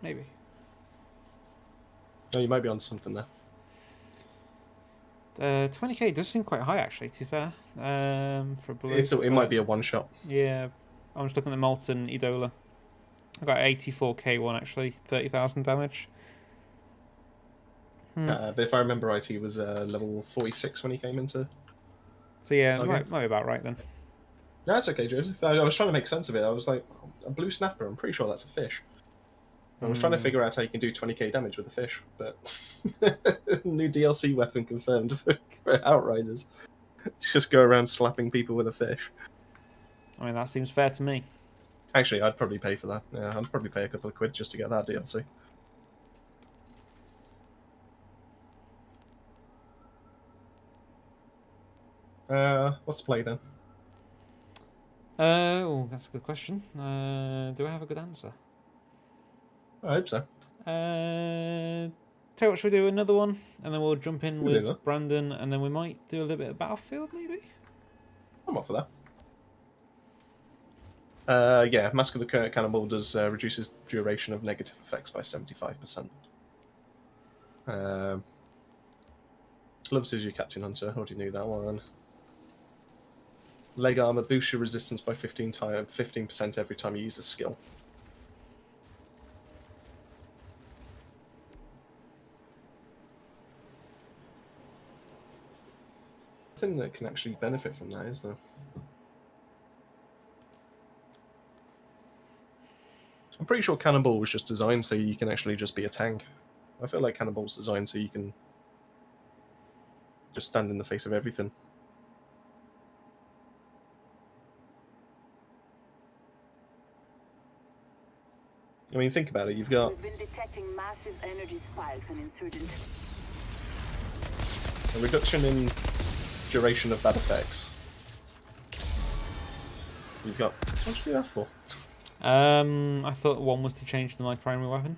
Maybe. No, you might be on something there. 20k does seem quite high, actually, to be fair. For blue. It might be a one shot. Yeah. I'm just looking at the Molten Edola. I got 84k one, actually. 30,000 damage. But if I remember right, he was level 46 when he came into. So yeah, Okay. might be about right then. No, that's okay, Joseph. I was trying to make sense of it. I was like, a blue snapper. I'm pretty sure that's a fish. I was trying to figure out how you can do 20k damage with a fish, but new DLC weapon confirmed for Outriders. Just go around slapping people with a fish. I mean, that seems fair to me. Actually, I'd probably pay for that. Yeah, I'd probably pay a couple of quid just to get that DLC. What's the play then? Oh, that's a good question. Do I have a good answer? I hope so. Tell you what, should we do another one? And then we'll jump in We'll do with that. Brandon, and then we might do a little bit of Battlefield, maybe? I'm up for that. Yeah, Mask of the Cannibal does reduces duration of negative effects by 75%. Gloves is your Captain Hunter. Already knew that one. Leg armor boosts your resistance by 15% every time you use a skill. Nothing that can actually benefit from that, is there? I'm pretty sure Cannonball was just designed so you can actually just be a tank. I feel like Cannonball's designed so you can just stand in the face of everything. I mean, think about it. You've got We've been detecting massive energy spikes and insurgent. a reduction in duration of bad effects. You've got... What did you do that for? I thought one was to change my primary weapon.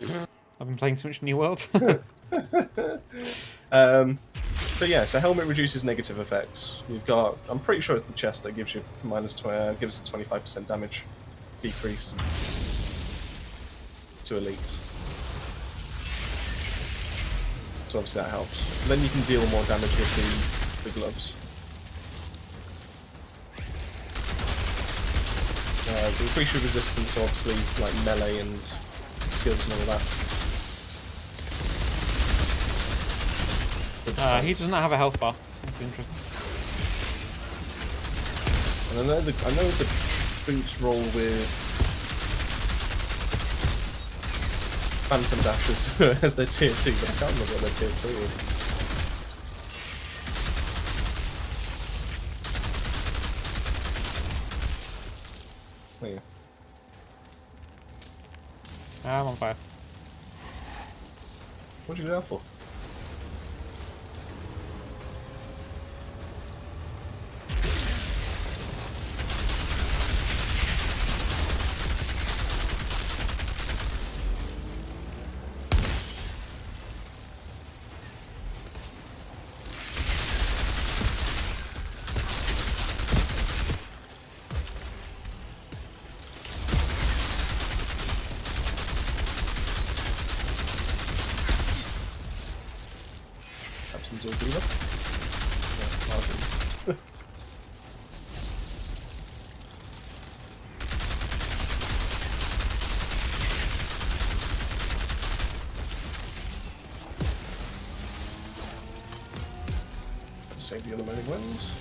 I've been playing too much New World. So yeah, so helmet reduces negative effects. You've got... I'm pretty sure it's the chest that gives you gives a 25% damage decrease to elites. So obviously that helps. And then you can deal more damage with the gloves. Increase your resistance, so obviously like melee and skills and all that. He does not have a health bar. That's interesting. And I know the boots roll with Phantom Dashes as their tier 2, but I can't remember what their tier 3 is. Oh, yeah. I'm on fire. What did you do that for? Absence of Beaver? Yeah, Martin. Let's save the other moaning winds.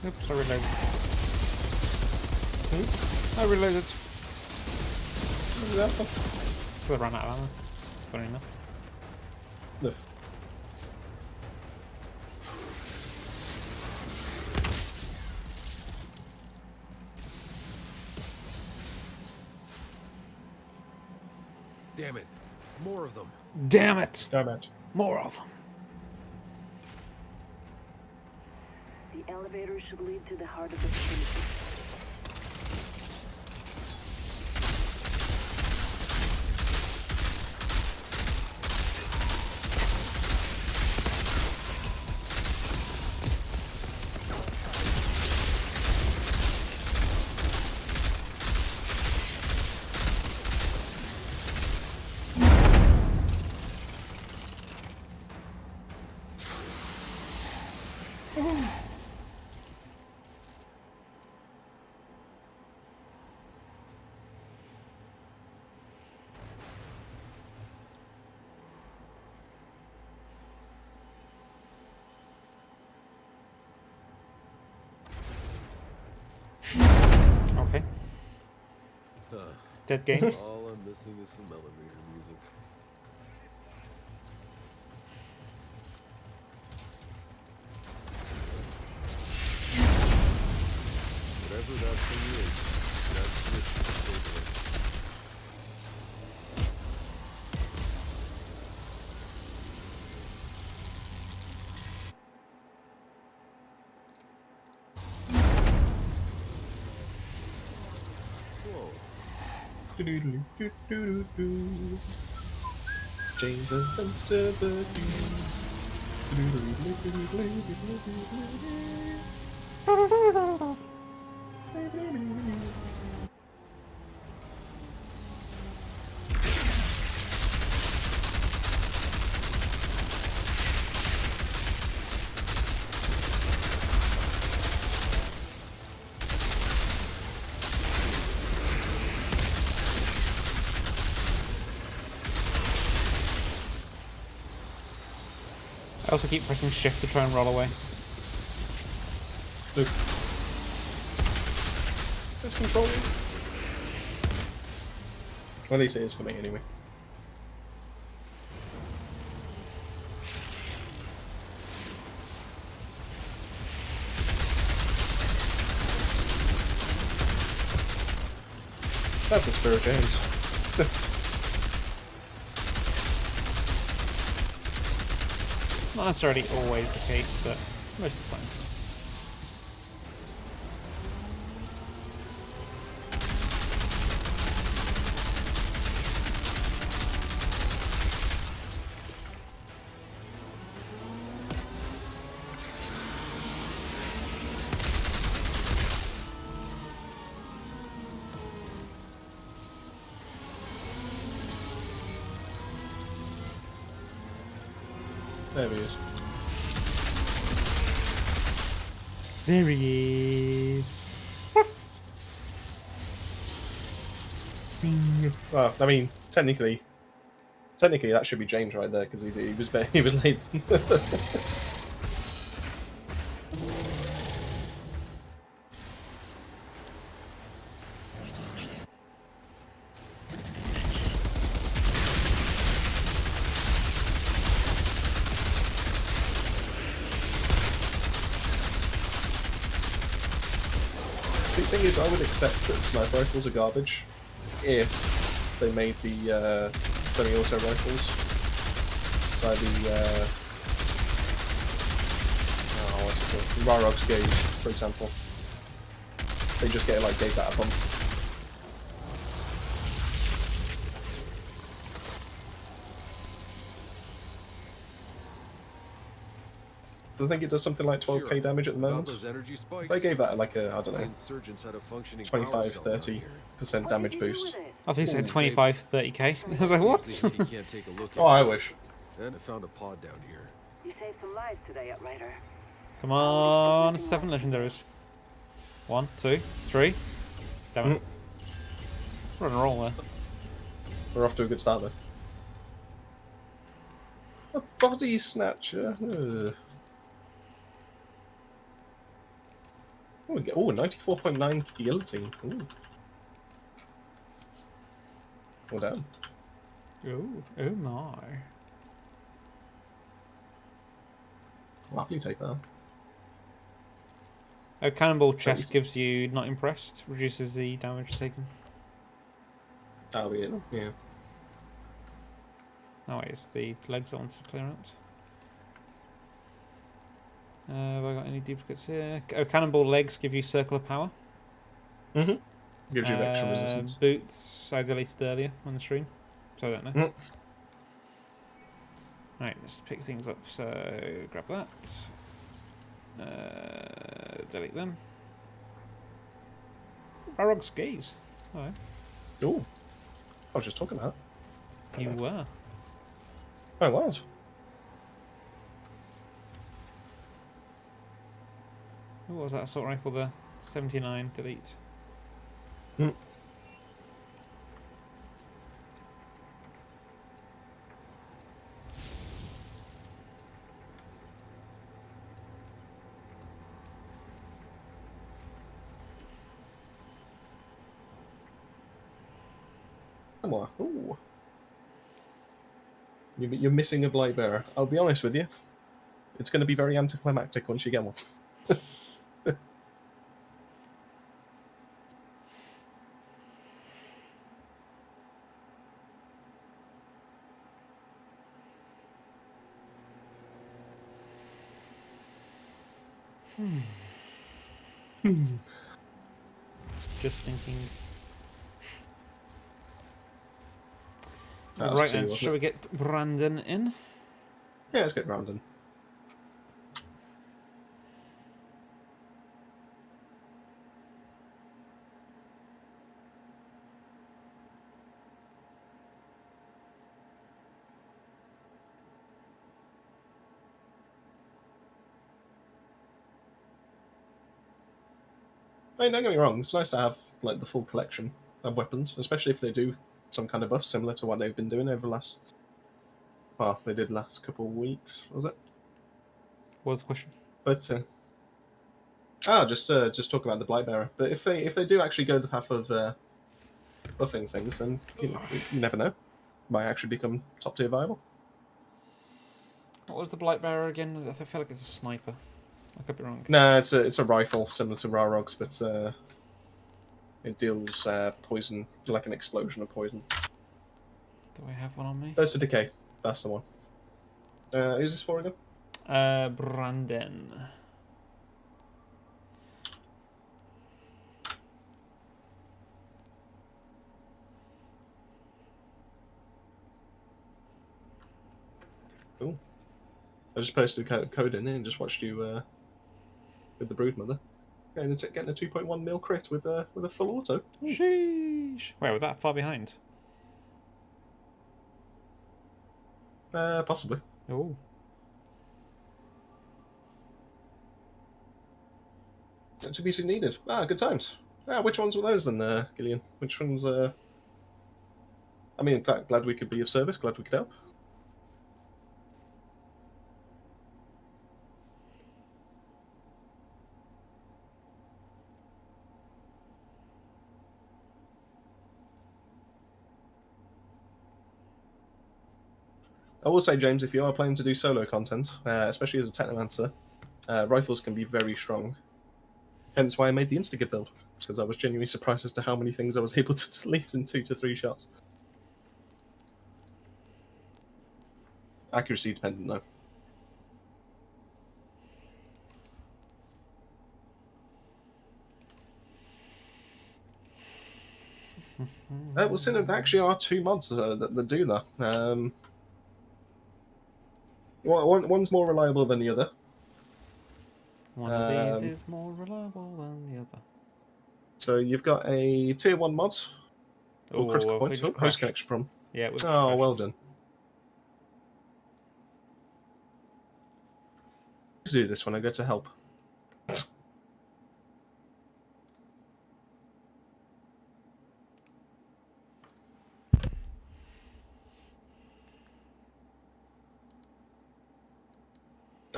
Oops, I reloaded. I reloaded. What did that for? So I ran out of ammo. Funny enough. No. Damn it. More of them. Damn it! Damn it. More of them. The elevator should lead to the heart of the facility. Okay. Dead game. All I'm missing is some elevator music. Whatever that thing is, that switch is over. Chambers under the I also keep pressing shift to try and roll away. Look. Let's control it. Well, at least it is for me anyway. That's a Spirit James. Not necessarily always the case, but most of the time. There he is. There he is. Well, I mean, technically that should be James right there because he was late. The thing is, I would accept that sniper rifles are garbage if they made the semi-auto rifles. So what's it called? Rarog's Gauge, for example. They just gave that a bump. I think it does something like 12k damage at the moment. Those energy spikes. If they gave that like a, I don't know, Insurgents had a functioning power cell down 25-30% here. damage boost. I think it said 25, 30k. I was like, what? Seems they can't take a look Oh, I inside. wish. And I found a pod down here. You saved some lives today, Outrider. Come on, 7 legendaries. 1, 2, 3. Damn it. We're on a roll there. We're off to a good start though. A body snatcher. Ugh. Oh, we get 94.9 guillotine. Ooh. Well done. Oh my. I'll happily take that. A cannonball chest gives you not impressed, reduces the damage taken. That'll be it. Yeah. Oh wait, it's the legs on to clear out. Have I got any duplicates here? Oh, cannonball legs give you circle of power. Mm-hmm. Gives you extra resistance. Boots I deleted earlier on the stream, so I don't know. Mm. Right, let's pick things up. So grab that. Delete them. Barog's gaze. Alright. Ooh. I was just talking about that. You were. I was. What was that assault rifle there? 79, delete. Mm. Come on. Ooh. You're missing a Blight Bearer. I'll be honest with you. It's going to be very anticlimactic once you get one. Just thinking. That was Right 2, then, wasn't shall it? we get Brandon in? Yeah, let's get Brandon. I mean, don't get me wrong, it's nice to have like the full collection of weapons, especially if they do some kind of buff similar to what they've been doing over the last. Well, they did last couple of weeks, was it? What was the question? But just talk about the Blightbearer. But if they do actually go the path of buffing things, then you never know, might actually become top tier viable. What was the Blightbearer again? I feel like it's a sniper. I could be wrong. No, it's a rifle similar to Rarogs, but it deals poison, like an explosion of poison. Do I have one on me? Burst of Decay, that's the one. Who's this for again? Brandon. Cool. I just posted a code in and just watched you with the Broodmother. Getting a 2.1 mil crit with a full auto. Sheesh. Wait, we're that far behind? Possibly. Oh. To be needed. Good times. Which ones were those then, Gillian? Which ones? I mean, glad we could be of service. Glad we could help. I will say, James, if you are planning to do solo content, especially as a Technomancer, rifles can be very strong. Hence why I made the Instigate build, because I was genuinely surprised as to how many things I was able to delete in 2 to 3 shots. Accuracy dependent, though. Well, there actually are 2 mods that do that. One's more reliable than the other. One of these is more reliable than the other. So you've got a tier 1 mod called Critical Point, host connection problem. Yeah, it was Oh, well done. To do this when I go to help.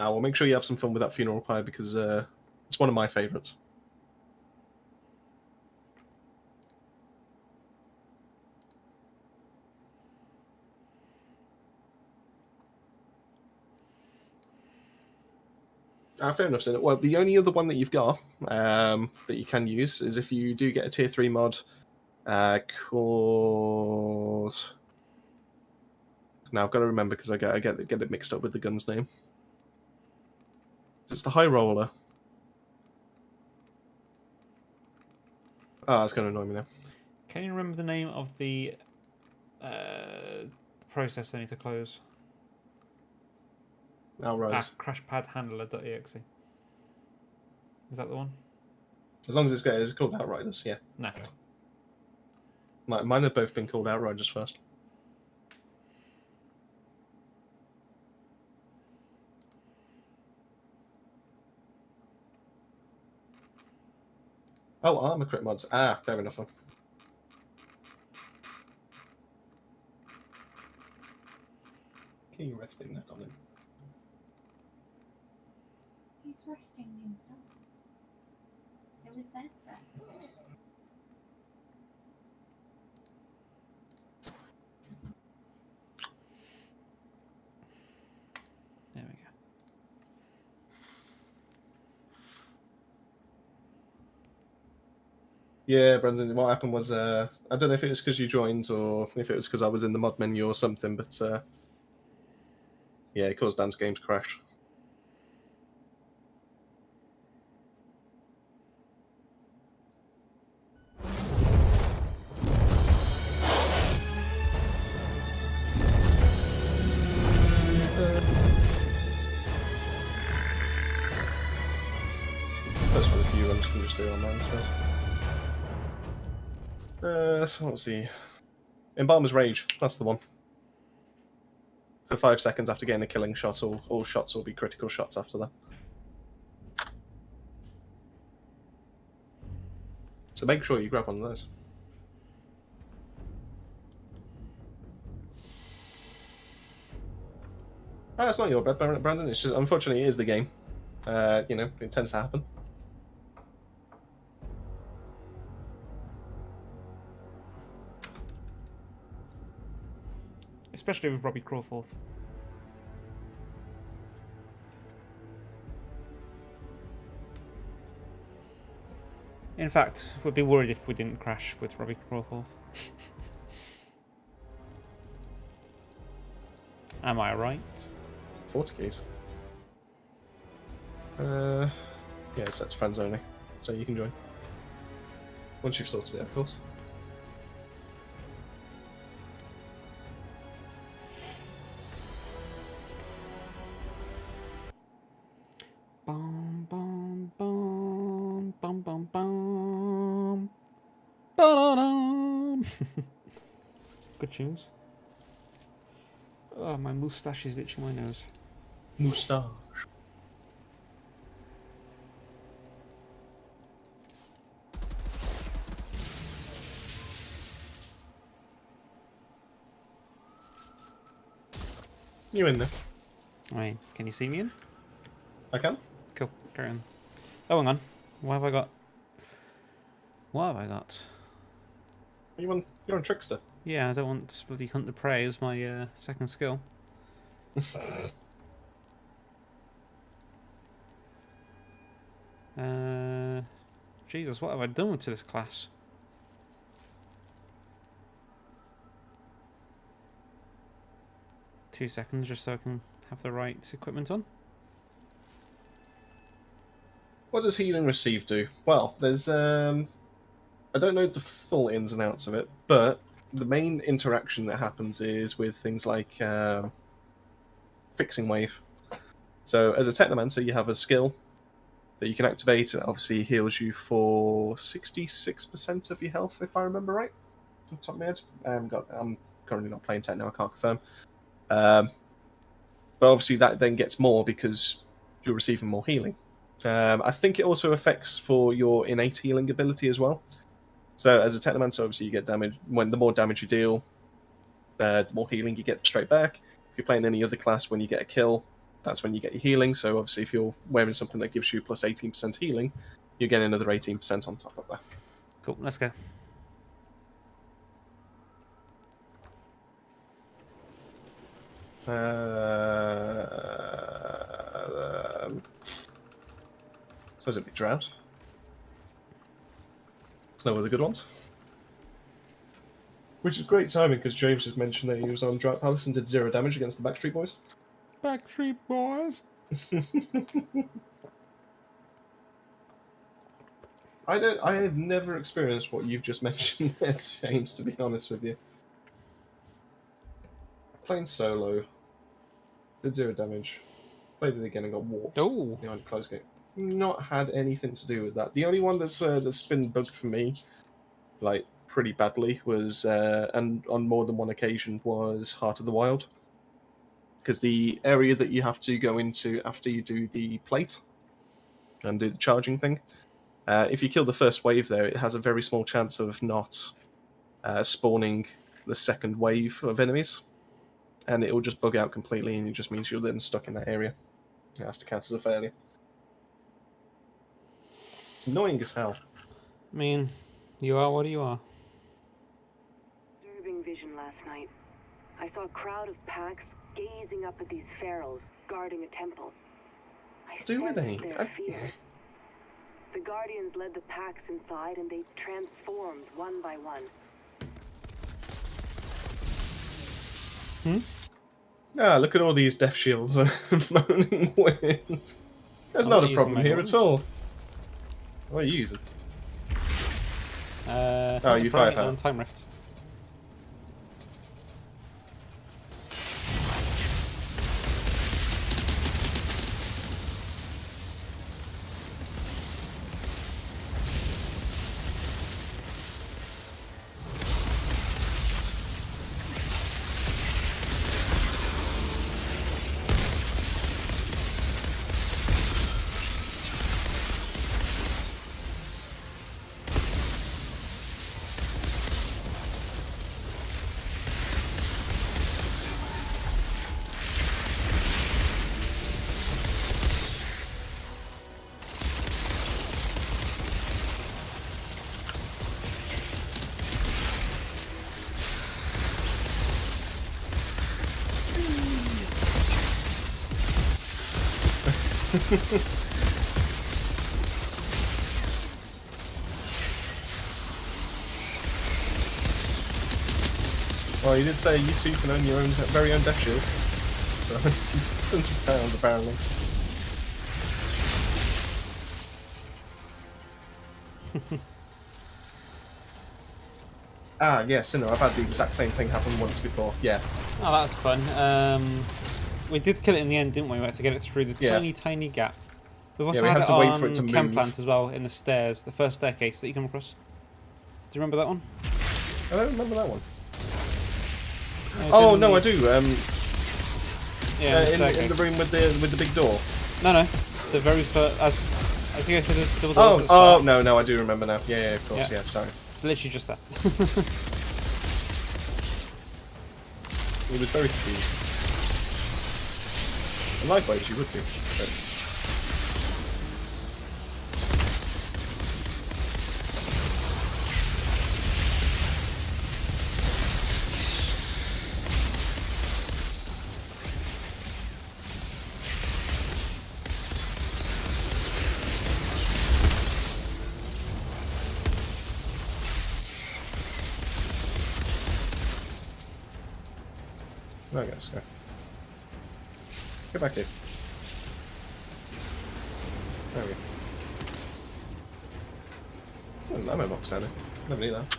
Well, make sure you have some fun with that funeral pyre because it's one of my favourites. Fair enough, Sin. Well, the only other one that you've got that you can use is if you do get a tier 3 mod called... Now I've got to remember because I get it mixed up with the gun's name. It's the High Roller. It's going to annoy me now. Can you remember the name of the process I need to close? Outriders. Crashpadhandler.exe. Is that the one? As long as it's called Outriders, yeah. No. Mine have both been called Outriders first. Oh, armor crit mods. Fair enough. Key resting that on him. He's resting himself. It was there first. There we go. Yeah, Brendan, what happened was, I don't know if it was because you joined or if it was because I was in the mod menu or something, but yeah, it caused Dan's game to crash. just do on mine, I suppose. So let's see. Embalmer's Rage, that's the one. For 5 seconds after getting a killing shot, all shots will be critical shots after that. So make sure you grab one of those. Oh, it's not your bed, Brandon. It's just, unfortunately, it is the game. You know, it tends to happen. Especially with Robbie Crawforth. In fact, we'd be worried if we didn't crash with Robbie Crawforth. Am I right? 40 keys. Yeah, it's set to friends only, so you can join. Once you've sorted it, of course. Bum bum bum bum bum bum. Ba-da-dum. Good tunes. Oh, my moustache is itching my nose. Moustache. You in there? I mean, can you see me in? I can. Cool, carry on. Oh, hang on. What have I got? What have I got? You're on Trickster. Yeah, I don't want bloody Hunt the Prey as my second skill. Jesus, what have I done to this class? Two seconds just so I can have the right equipment on. What does Heal and Receive do? Well, there's I don't know the full ins and outs of it, but the main interaction that happens is with things like Fixing Wave. So as a Technomancer, you have a skill that you can activate. It obviously heals you for 66% of your health, if I remember right. Off the top of my head. I'm currently not playing Techno, I can't confirm. But obviously that then gets more because you're receiving more healing. I think it also affects for your innate healing ability as well. So as a Technomancer, obviously you get damage. The more damage you deal, the more healing you get straight back. If you're playing any other class, when you get a kill, that's when you get your healing. So obviously if you're wearing something that gives you plus 18% healing, you get another 18% on top of that. Cool, let's go. Suppose it'd be Drought. No other good ones. Which is great timing because James has mentioned that he was on Drought Palace and did 0 damage against the Backstreet Boys. Backstreet Boys. I have never experienced what you've just mentioned there, James, to be honest with you. Playing solo. Did 0 damage. Played it again and got warped Oh. behind a close gate. Not had anything to do with that. The only one that's been bugged for me, like pretty badly, was and on more than one occasion was Heart of the Wild, because the area that you have to go into after you do the plate and do the charging thing, if you kill the first wave there, it has a very small chance of not spawning the second wave of enemies, and it will just bug out completely, and it just means you're then stuck in that area. It has to count as a failure. It's annoying as hell. I mean, you are what you are. Disturbing vision last night. I saw a crowd of packs gazing up at these pharaohs guarding a temple. I Do sensed they? their fear. The guardians led the packs inside and they transformed one by one. Ah, look at all these death shields moaning wind. There's I'm not not a problem using my here guns. at all. What are you using? Oh, you firepower. and Time Rift. Well, you did say you two can own your own very own death shield. So, £200 apparently. Ah, yes, I've had the exact same thing happen once before. Yeah. Oh, that was fun. We did kill it in the end, didn't we? We had to get it through the Yeah. tiny gap. We've also Yeah, we had had it to wait on for it to Chem move. Plant as well, in the stairs, the first staircase that you come across. Do you remember that one? I don't remember that one. It was Oh in no, the- I do. Yeah, in staircase. the room with the big door. No, the very first. I think I said there was Oh, at the start. no, I do remember now. Yeah, of course. Yeah, sorry. Literally just that. He was very confused. And likewise, you would be. But... I guess go. Get back here. There we go. There's an ammo box down here. Never knew that.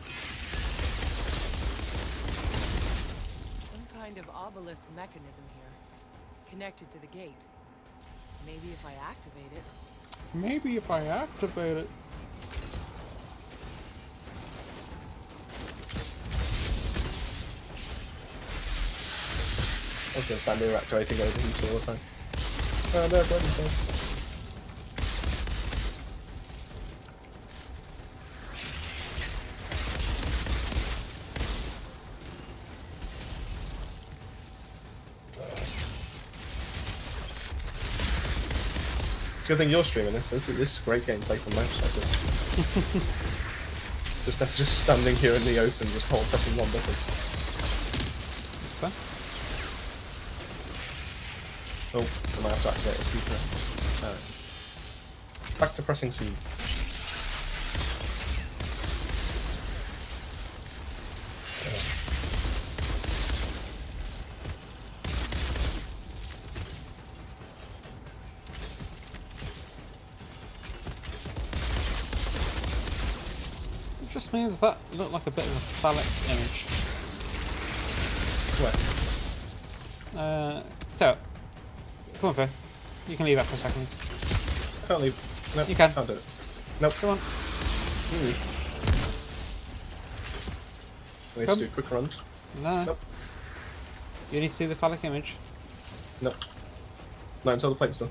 Some kind of obelisk mechanism here, connected to the gate. Maybe if I activate it. Maybe if I activate it. I was going to stand here activating everything all the time. Oh no, Brendan. It's a good thing you're streaming this. This is great gameplay from my perspective. just standing here in the open, just pressing one button. What's that? Oh, I might have to activate a keeper. Alright. Back to pressing C. It just means that looked like a bit of a phallic image. Where? So, come on, Faye. You can leave that for a second. I can't leave. Nope, You can. Can't do it. Nope. Come on. We need Come. to do quick runs. No. Nope. You need to see the phallic image. Nope. Not until the plate's done.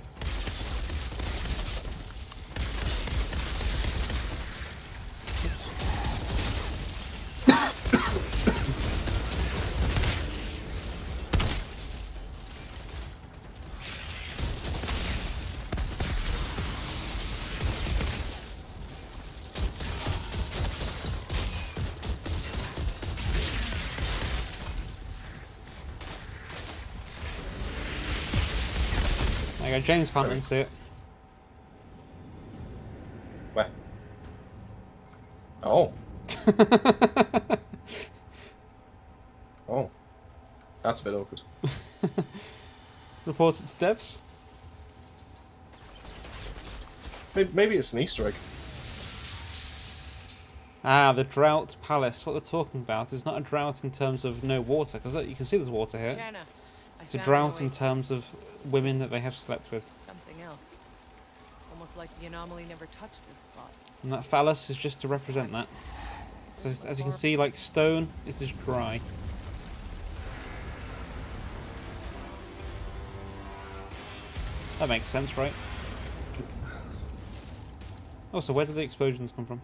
There you go. James can't even see it. Where? Oh. Oh. That's a bit awkward. Report it to devs. Maybe it's an Easter egg. Ah, the Drought Palace. What they're talking about is not a drought in terms of no water, because you can see there's water here. Shanna, I It's a found drought an in oasis. terms of women that they have slept with. Something else. Almost like the anomaly never touched this spot. And that phallus is just to represent that. So as you can see, like stone, it is dry. That makes sense, right? Also, where did the explosions come from?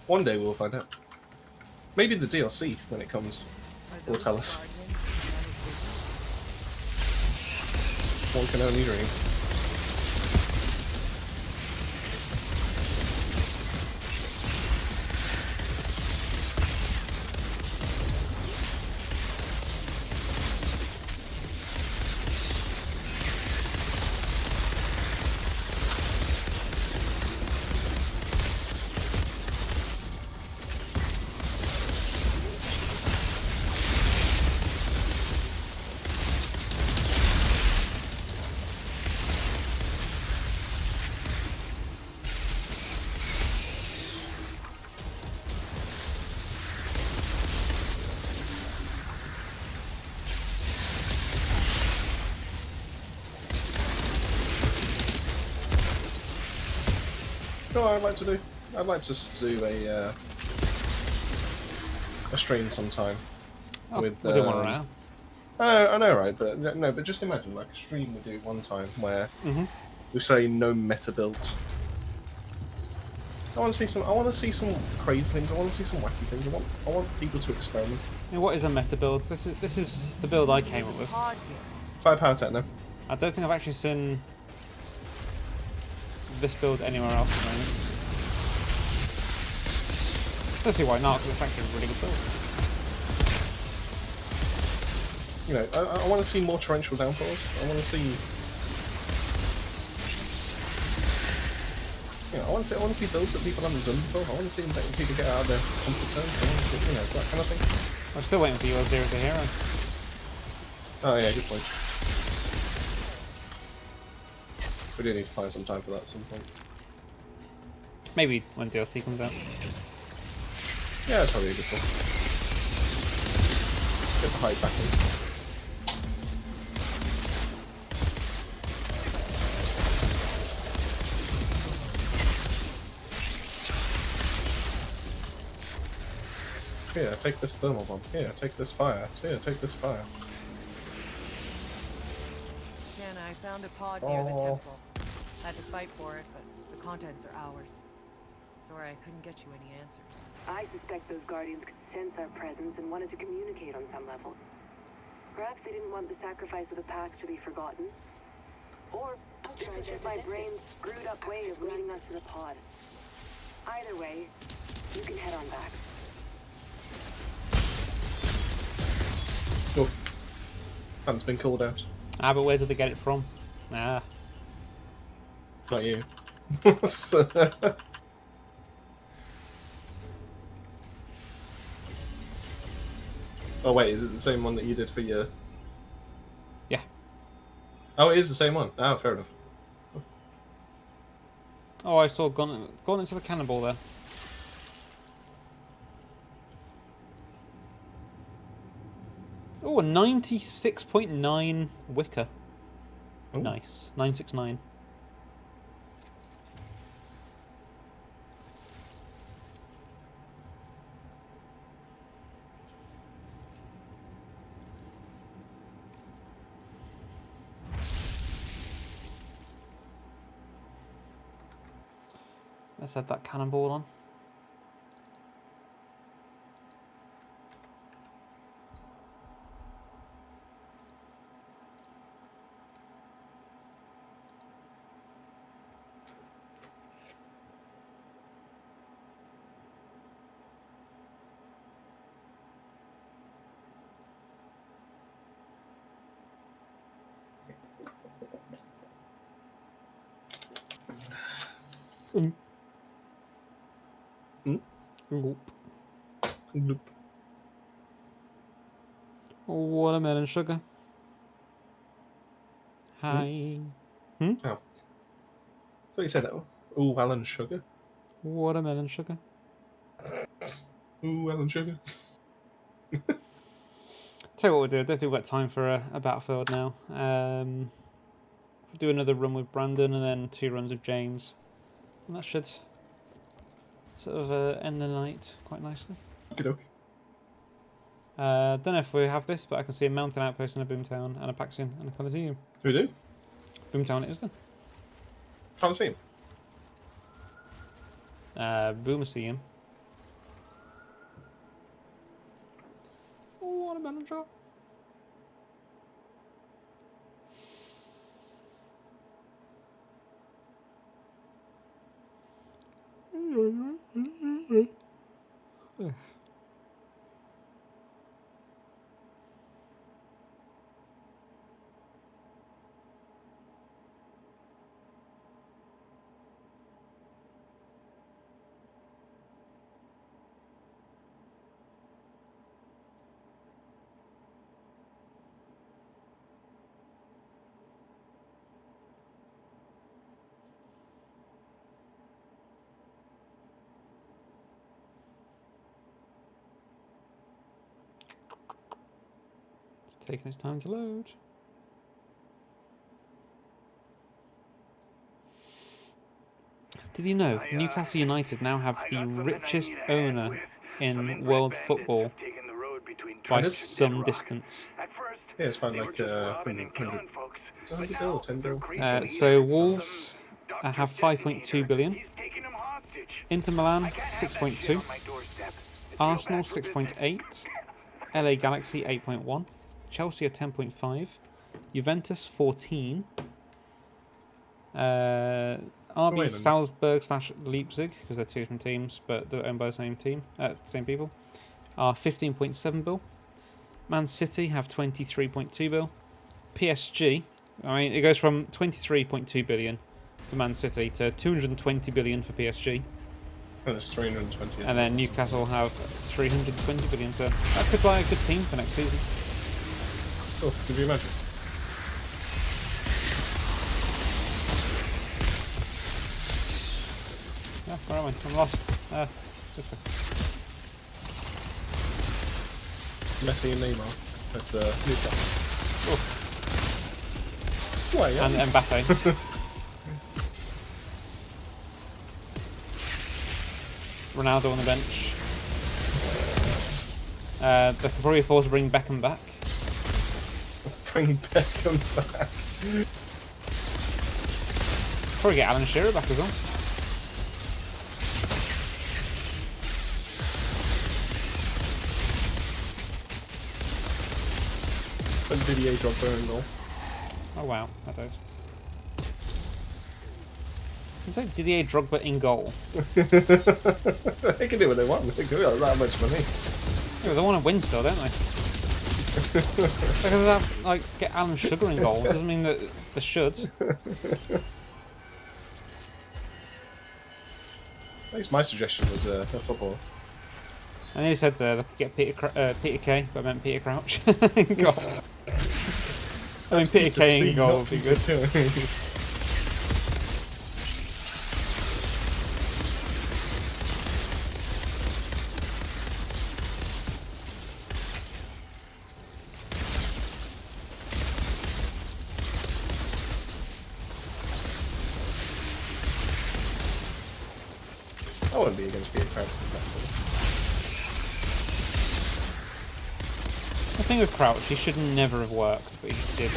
One day we'll find out. Maybe the DLC, when it comes, Are will those tell us. guardians from Shanna's vision? One can only dream. know what I'd like to do? I'd like to do a stream sometime. Oh, with, we'll do one right now. I know, right? But no, but just imagine like a stream we do one time where we say no meta builds. I want to see some crazy things. I want to see some wacky things. I want people to experiment. Yeah, what is a meta build? This is the build I came There's up a with. pod here. 5 power techno. I don't think I've actually seen this build anywhere else at the moment. Don't see why not, because it's actually a really good build. You know, I want to see more torrential downpours. I want to see. You know, I want to see builds that people haven't done before. I want to see people get out of their comfort zones. I want to see, you know, that kind of thing. I'm still waiting for your Zero to Hero. Oh yeah, good point. We do need to find some time for that at some point. Maybe when DLC comes out. Yeah, that's probably a good point. Get the hype back in. Here, take this thermal bomb. Here, take this fire. Here, take this fire. Jana, I found a pod near the temple. Had to fight for it, but the contents are ours. Sorry I couldn't get you any answers. I suspect those guardians could sense our presence and wanted to communicate on some level. Perhaps they didn't want the sacrifice of the packs to be forgotten. Or just my brain's screwed up way of leading us to the pod. Either way, you can head on back. Oh, Hunt's been called out. Ah, but where did they get it from? Ah. Not you. Oh wait, is it the same one that you did for your... Yeah. Oh, it is the same one. Oh, fair enough. Oh, I saw gone into the cannonball there. Oh, a 96.9 Wicker. Ooh. Nice. 969. Let's add that cannonball on. Oop. Nope. Watermelon sugar. Hi. Oh. So you said, ooh, Alan Sugar? Watermelon sugar. Ooh, Alan Sugar. Tell you what we'll do. I don't think we've got time for a battlefield now. We'll do another run with Brandon and then 2 runs with James. And that should sort of end the night quite nicely. Okey-doke. Don't know if we have this, but I can see a mountain outpost and a boomtown and a Paxion and a Coliseum. We do? Boomtown it is then. Can't see him. Boomerseum. Watermelon sugar. It's taking its time to load. Did you know Newcastle United now have the richest owner in world football by some distance? Yeah, it's about like 100 bill or 10 bill. So Wolves have 5.2 billion. Inter Milan 6.2. Arsenal 6.8. LA Galaxy 8.1. Chelsea are 10.5. Juventus 14. RB Salzburg / Leipzig, because they're two different teams, but they're owned by the same team, same people, are 15.7 bill. Man City have 23.2 bill. PSG, I mean, it goes from 23.2 billion for Man City to 220 billion for PSG. And it's 320. And then Newcastle have 320 billion, so that could buy a good team for next season. Oh, could you imagine? Yeah, where am I? I'm lost. This way. Messi and Neymar. That's Newcastle. Oh. Why, yeah. And Mbappe. Ronaldo on the bench. They could probably afford to bring Beckham back. Bring Beckham back. Probably get Alan Shearer back as well. And Didier Drogba in goal. Oh wow, that does. Is that Didier Drogba in goal? They can do what they want. They can do that much money. Yeah, they want to win still, don't they? Because they have, like, get Alan Sugar in goal doesn't mean that they should. At least my suggestion was a football. And he said they could get Peter Kay, but I meant Peter Crouch in goal. I mean, Peter Kay in goal would be good. I wouldn't be against Peter Crouch. The thing with Crouch, he should never have worked, but he just did.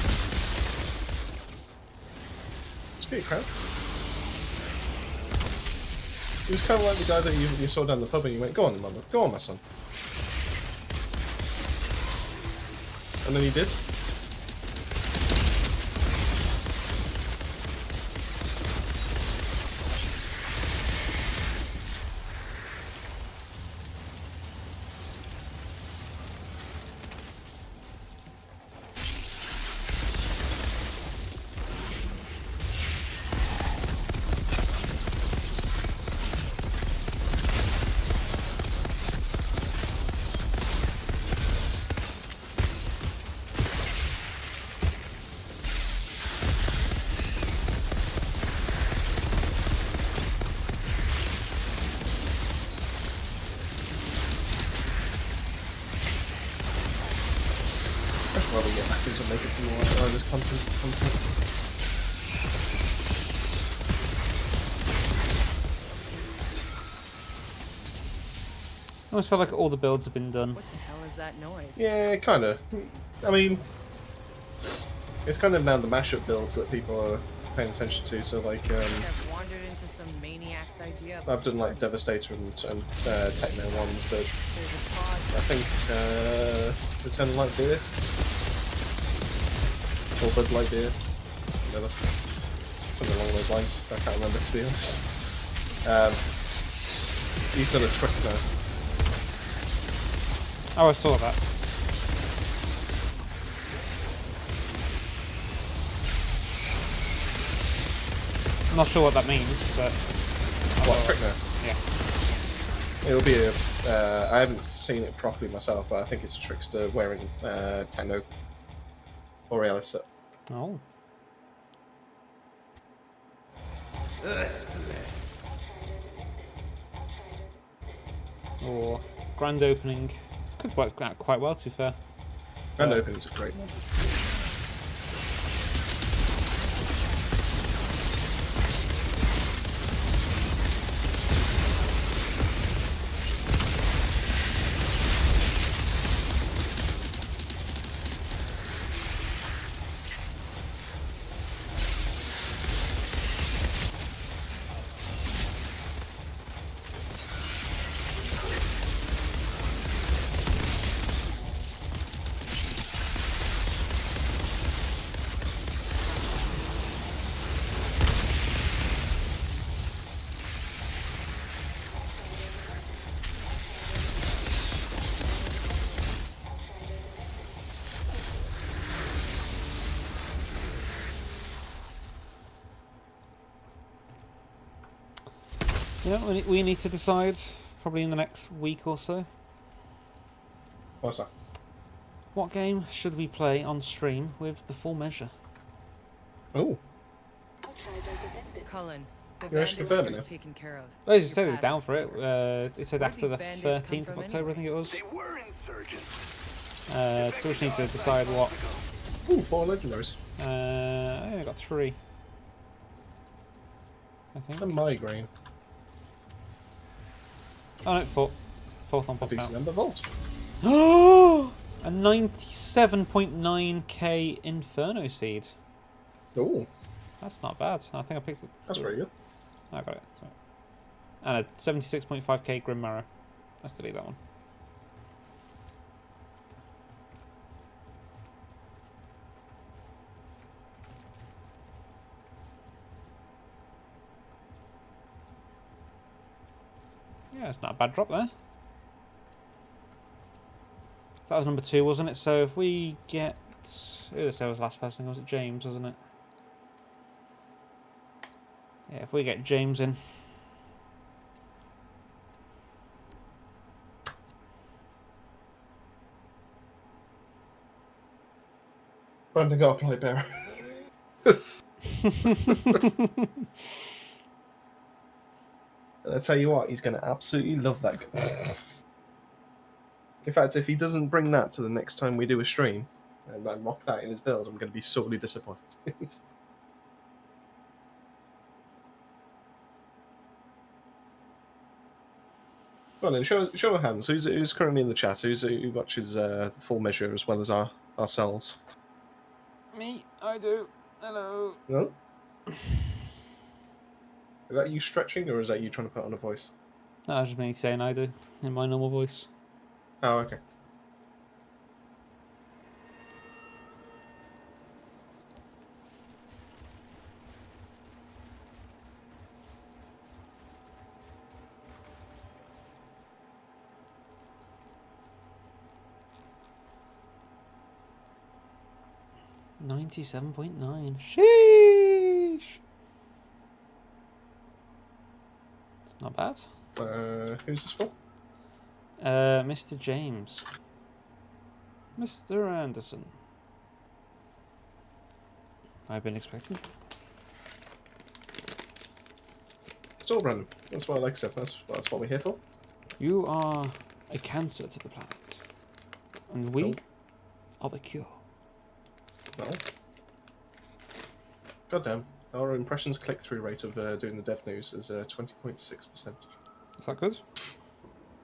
It's Peter Crouch. He was kind of like the guy that you saw down the pub and you went, "Go on, mother. Go on, my son." And then he did. I'll probably get back into making some more Outriders content at some point. I almost feel like all the builds have been done. What the hell is that noise? Yeah, kind of. I mean, it's kind of now the mashup builds that people are paying attention to. So like, I've wandered into some maniac's idea. I've done like Devastator and Techno ones, but There's a pod. I think Return of Lightbeer or Buzz Lightbeer, whatever, something along those lines. I can't remember, to be honest. He's got a trick now. Oh, I saw that. I'm not sure what that means, but... What, trick now? Yeah. It'll be a... I haven't seen it properly myself, but I think it's a trickster wearing Techno Borealis set. Oh. Or grand opening. Could work out quite well, to be fair. Grand openings are great. Yeah, we need to decide probably in the next week or so. What's that? What game should we play on stream with the full measure? Oh, Cullen, the You're actually bandit confirming ranger's it? taken care of. Oh, he Your said he was pass down is for it. clear. It said Where'd after these the bandits come 13th of from October, I think it was. They were insurgents. So we just need to decide what. ooh, 4 legendaries. I only got 3. I think. A migraine. Oh no, 4. Fourth one A popped decent out. number vault. A 97.9k Inferno Seed. Ooh, That's not bad. I think I picked it. that's very good. I got it. Sorry. And a 76.5k Grim Marrow. Let's delete that one. Yeah, it's not a bad drop there. That was number 2, wasn't it? So if we get... Who was the last person? Was it James, wasn't it? Yeah, if we get James in. Brandon got to play bearer. I tell you what, he's going to absolutely love that. In fact, if he doesn't bring that to the next time we do a stream, and I mock that in his build, I'm going to be sorely disappointed. Well, then, show of hands. Who's currently in the chat? Who watches full measure as well as ourselves? Me, I do. Hello. No. Is that you stretching, or is that you trying to put on a voice? No, that's just me saying I do in my normal voice. Oh, okay. $97.9. Sheesh. It's not bad. Who's this for? Mr. James. Mr. Anderson. I've been expecting. Still Brandon. That's what I like to say. That's what we're here for. You are a cancer to the planet. And we are the cure. Well, goddamn. Our impressions click-through rate of doing the dev news is 20.6%. Is that good?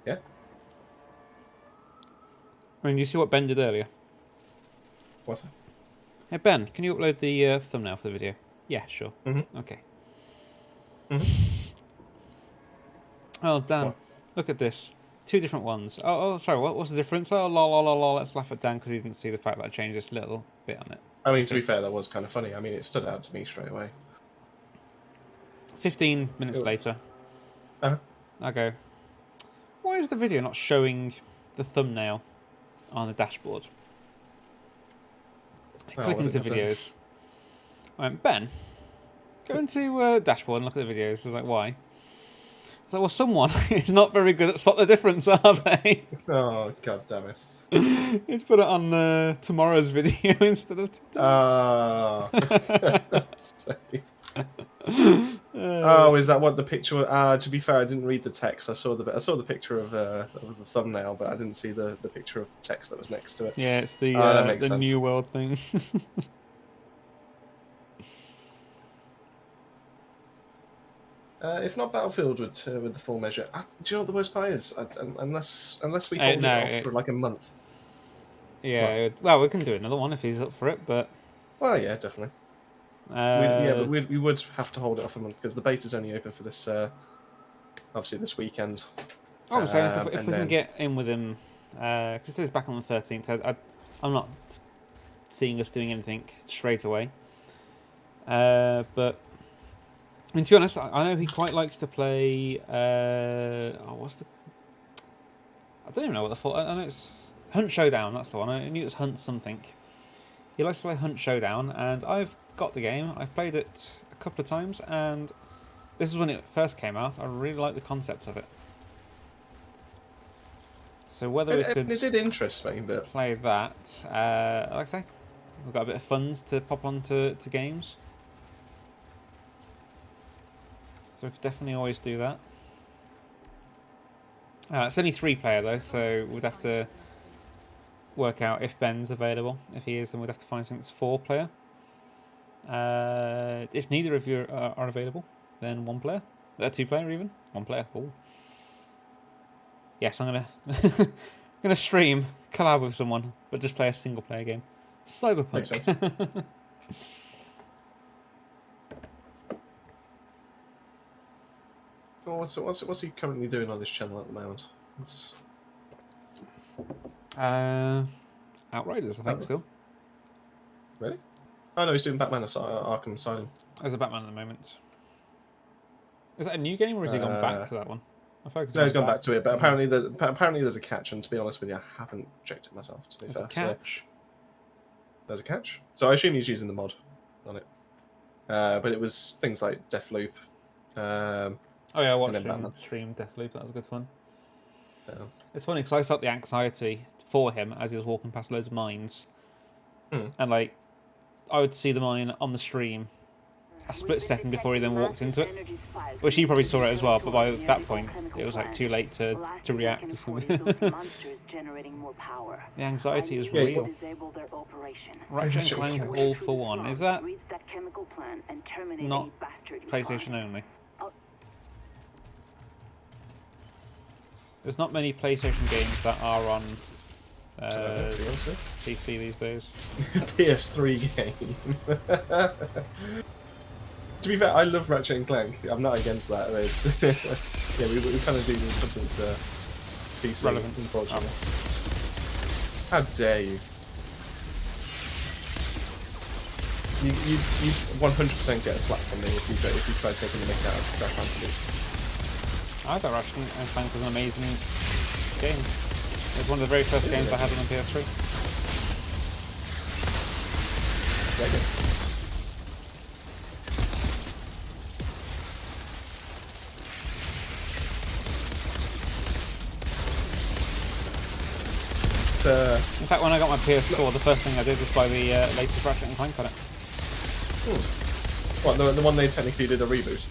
Yeah. I mean, you see what Ben did earlier? What's that? Hey, Ben, can you upload the thumbnail for the video? Yeah, sure. Mm-hmm. Okay. Mm-hmm. Oh, Dan, What? look at this. 2 different ones. Oh, sorry, what's the difference? Oh, lol. Let's laugh at Dan because he didn't see the fact that I changed this little bit on it. I mean, to be fair, that was kind of funny. I mean, it stood out to me straight away. 15 minutes later, I go, why is the video not showing the thumbnail on the dashboard? I click was into it not there? videos. I went, Ben, go into dashboard and look at the videos. I was like, why? I was like, well, someone is not very good at spot the difference, are they? Oh, god damn it. He's put it on tomorrow's video instead of today. Oh, is that what the picture was? To be fair, I didn't read the text. I saw the picture of the thumbnail, but I didn't see the picture of the text that was next to it. Yeah, it's the that makes sense. New World thing. If not Battlefield with the full measure, do you know what the worst part is? Unless we hold it off for like a month. Yeah, well, we can do another one if he's up for it, but... Well, yeah, definitely. But we would have to hold it off a month because the beta's only open for this, obviously this weekend. I was saying if we can get in with him, because this is back on the 13th, I'm not seeing us doing anything straight away. But I mean, to be honest, I know he quite likes to play. I don't even know what the full. I know it's Hunt Showdown. That's the one. I knew it was Hunt something. He likes to play Hunt Showdown, and I've got the game. I've played it a couple of times, and This is when it first came out. I really like the concept of it. So whether we could It did interest me, but play that, like I say, we've got a bit of funds to pop onto games. So we could definitely always do that. It's only 3-player though, so we'd have to work out if Ben's available. If he is, then we'd have to find something that's 4-player. If neither of you are available, then 1-player. 2-player even. 1-player. Oh. Yes, I'm gonna stream collab with someone, but just play a single-player game. Cyberpunk. makes sense. What's he currently doing on this channel at the moment? Outriders, I think, still. Really? Oh no, he's doing Batman Arkham Asylum. There's a Batman at the moment. Is that a new game, or has he gone back to that one? I feel like No, he's gone back to it, but apparently there's a catch, and to be honest with you, I haven't checked it myself. To be There's fair, a catch. So there's a catch. So I assume he's using the mod on it. But it was things like Deathloop. Oh yeah, I watched then him Batman. stream Deathloop. That was good fun. Yeah. It's funny because I felt the anxiety for him as he was walking past loads of mines, Hmm. and like I would see the mine on the stream a split second before he then walked into it, which he probably saw it as well. But by that point, it was like too late to react to something. The anxiety is real. Ratchet and Clank All for One, is that not PlayStation only? There's not many PlayStation games that are on PC these days. PS3 game. To be fair, I love Ratchet and Clank. I'm not against that. It's yeah, we kind of do need something to PC. Relevant. Unfortunately. How dare you? You 100% get a slap from me if you try taking the mick out of Crash Bandicoot. I thought Ratchet and Clank was an amazing game. It was one of the very first games I had on the PS3. Yeah, good. In fact, when I got my PS4, the first thing I did was buy the latest Ratchet and Clank on it. What, the one they technically did a reboot?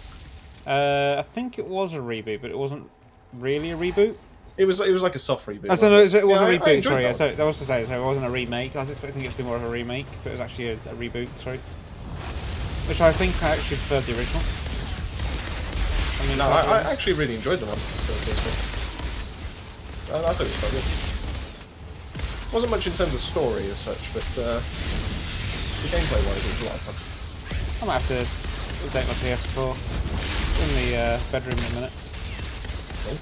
I think it was a reboot, but it wasn't really a reboot. It was like a soft reboot. I don't know, it was a Yeah, I reboot, enjoyed sorry. that So that was to say, so it wasn't a remake. I was expecting it to be more of a remake, but it was actually a reboot, sorry. Which I think I actually preferred the original. I mean, No, I actually really enjoyed the one. I thought it was quite good. Wasn't much in terms of story as such, but the gameplay wise it was a lot of fun. I might have to update my PS4 in the bedroom in a minute. Okay.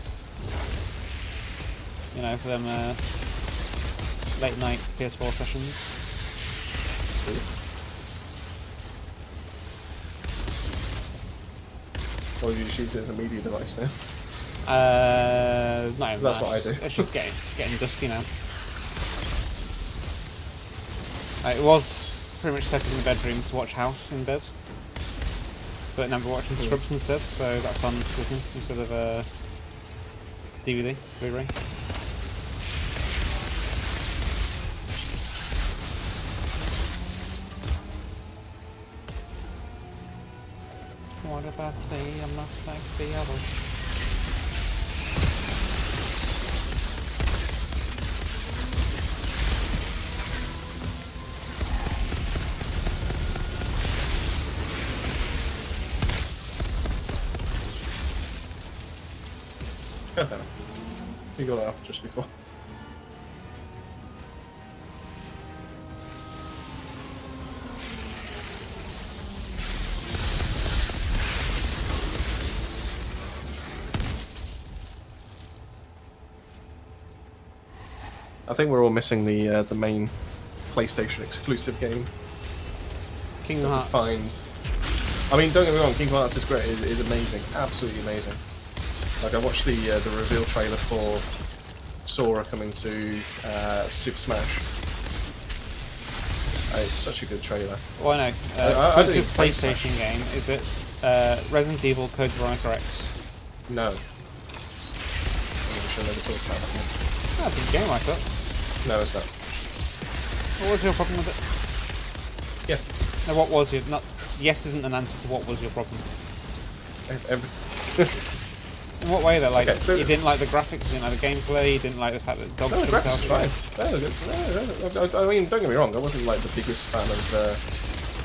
You know, for them late night PS4 sessions. Or you just use it as a media device now. Not even That's that. what I do. It's just getting dusty now. It was pretty much set in the bedroom to watch House in bed, but now we're watching Scrubs instead, so that's on Disney instead of DVD, Blu-ray. What if I say I'm not like the others? You got it off just before. I think we're all missing the main PlayStation exclusive game. Kingdom Hearts. Find. I mean, don't get me wrong, Kingdom Hearts is great. It is amazing, absolutely amazing. Like I watched the reveal trailer for Sora coming to Super Smash. It's such a good trailer. Well, I know. I This think PlayStation game, is it Resident Evil Code Veronica X? No. I'm sure never talked about that one. That's a good game, I thought. No, it's not. What was your problem with it? Yeah. No, what was your... Not, yes isn't an answer to what was your problem. In what way, though? Like, Okay, you didn't like the graphics, you didn't like the gameplay, you didn't like the fact that dogs No, the shouldn't graphics tell are stories? fine. No, I mean, don't get me wrong, I wasn't like the biggest fan of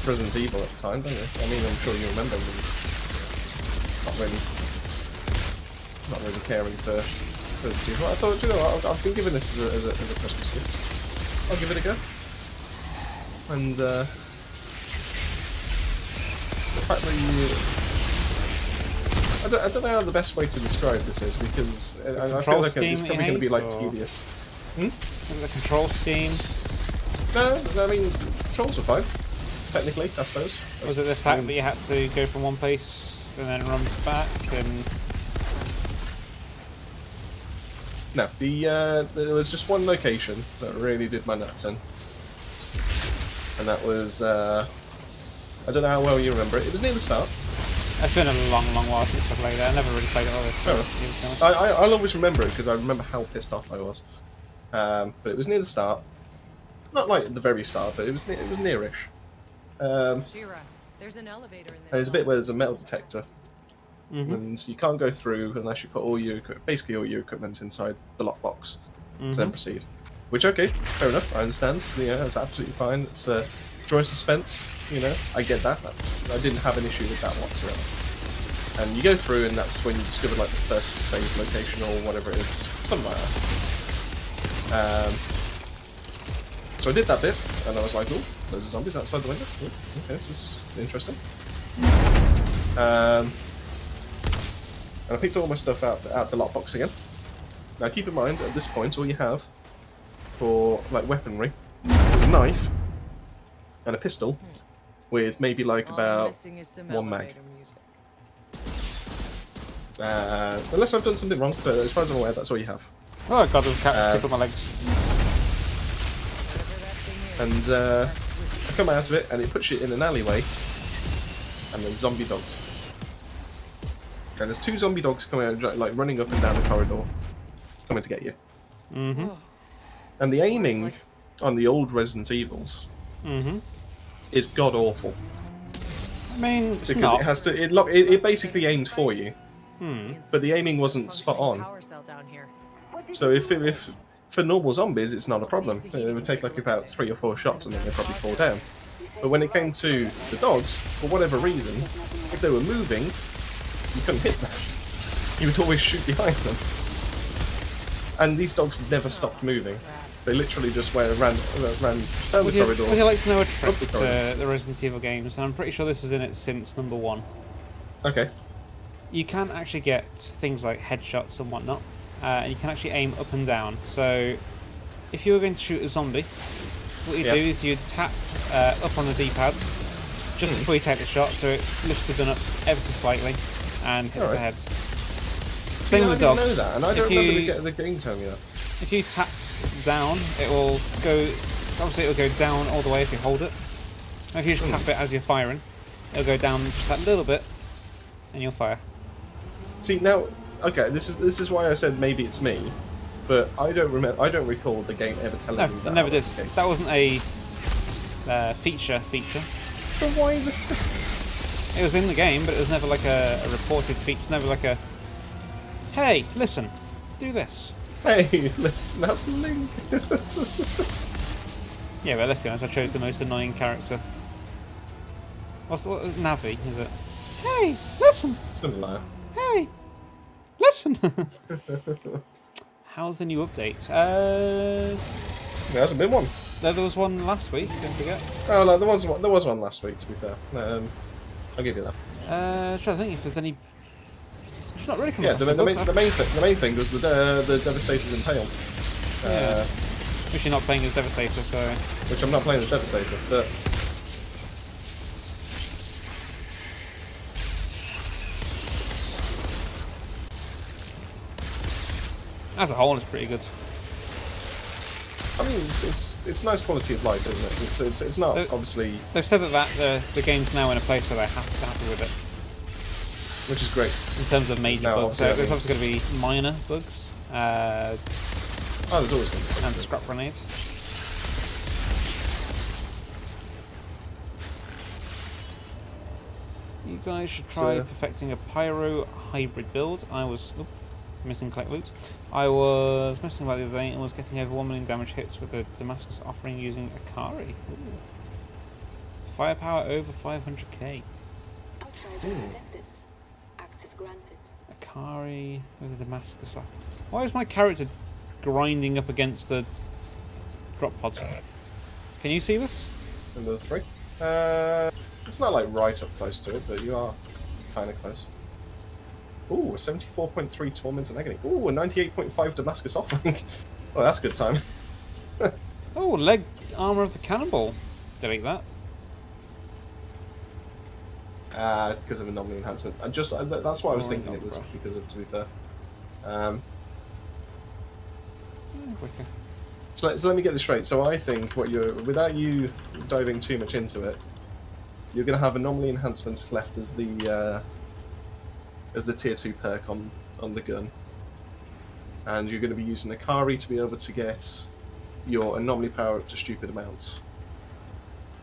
Resident Evil at the time, don't you? I mean, I'm sure you remember me not really caring for Resident Evil. I thought, you know what, I've been giving this as a Christmas gift. I'll give it a go. And the fact that you... I don't know how the best way to describe this is, because I feel like it's probably going to be like tedious. Was it the control scheme? No, I mean, controls were fine. Technically, I suppose. Was it the fact that you had to go from one place and then run back and... No, there was just one location that really did my nuts in. And that was, I don't know how well you remember it. It was near the start. It's been a long while since I played that. I never really played it all this. I'll always remember it because I remember how pissed off I was. But it was near the start. Not like at the very start, but it was nearish. Shira, there's an elevator in this. And there's a bit where there's a metal detector. Mm-hmm. And you can't go through unless you put basically all your equipment inside the lockbox to then proceed. Which, okay, fair enough, I understand. Yeah, that's absolutely fine. It's joy suspense, you know, I get that. I didn't have an issue with that whatsoever. And you go through, and that's when you discover like the first save location or whatever it is, something like that. So I did that bit, and I was like, oh, there's zombies outside the window. Ooh, okay, this is interesting. And I picked all my stuff out the lockbox again. Now keep in mind, at this point, all you have for like weaponry is a knife and a pistol with maybe like about one mag. Unless I've done something wrong, but as far as I'm aware, that's all you have. Oh god, there's a cat tickled my legs. And I come out of it, and it puts you in an alleyway, and there's zombie dogs. And there's two zombie dogs coming out, like running up and down the corridor, coming to get you. Mm-hmm. And the aiming on the old Resident Evils is god awful. I mean, it's because not. it has to. It basically aimed for you, but the aiming wasn't spot on. So if for normal zombies, it's not a problem. It would take like about 3 or 4 shots, and then they'd probably fall down. But when it came to the dogs, for whatever reason, if they were moving, you couldn't hit them. You would always shoot behind them. And these dogs never stopped moving. They literally just ran down the corridor. Would you like to know a trick to the Resident Evil games? And I'm pretty sure this is in it since number 1. Okay. You can actually get things like headshots and whatnot. You can actually aim up and down. So if you were going to shoot a zombie, what you do is you tap up on the D-pad just before you take the shot, so it lifts the gun up ever so slightly and hits the head. Same with the dogs. I didn't know that, and I don't remember the game telling me that. If you tap down, it will go. Obviously, it will go down all the way if you hold it. If you just tap it as you're firing, it'll go down just that little bit, and you'll fire. See now, okay, this is why I said maybe it's me, but I don't remember. I don't recall the game ever telling me that. No, it never did. Was the case. That wasn't a feature. So why the? It was in the game, but it was never like a reported feature. Never like a. Hey, listen, do this. Hey, listen, that's Link. Yeah, but let's be honest, I chose the most annoying character. What Navi, is it? Hey, listen! Something like that. Hey, listen! How's the new update? There hasn't been one. There was one last week, don't forget. Oh, no, there was one last week, to be fair. I'll give you that. Trying to think if there's any... It's not really coming the main thing was the Devastator's Impale. Yeah. Which you're not playing as Devastator, so... Which I'm not playing as Devastator, but... As a whole, it's pretty good. I mean, it's nice quality of life, isn't it? It's not obviously... They've said that the game's now in a place where they're happy with it. which is great. in terms of major Now, bugs. So obviously, there's that also going to be minor bugs Oh, there's always going to be and something. scrap grenades. You guys should try perfecting a pyro hybrid build. I was missing collect loot. I was messing about the other day and was getting over 1 million damage hits with a Damascus offering using Akari. Ooh. Firepower over 500k. Outriders detected. Access granted. Akari with a Damascus offering. Why is my character grinding up against the drop pods? Can you see this? Number 3. It's not like right up close to it, but you are kind of close. Ooh, a 74.3 Torment and Agony. Ooh, a 98.5 Damascus offering. Well, that's a good time. Oh, leg armor of the cannonball. Delete that. Because of anomaly enhancement. That's what I was thinking it was because of, to be fair. Quicker. So let me get this straight. So I think without you diving too much into it, you're going to have anomaly enhancement left as the tier 2 perk on the gun, and you're going to be using Akari to be able to get your anomaly power up to stupid amounts.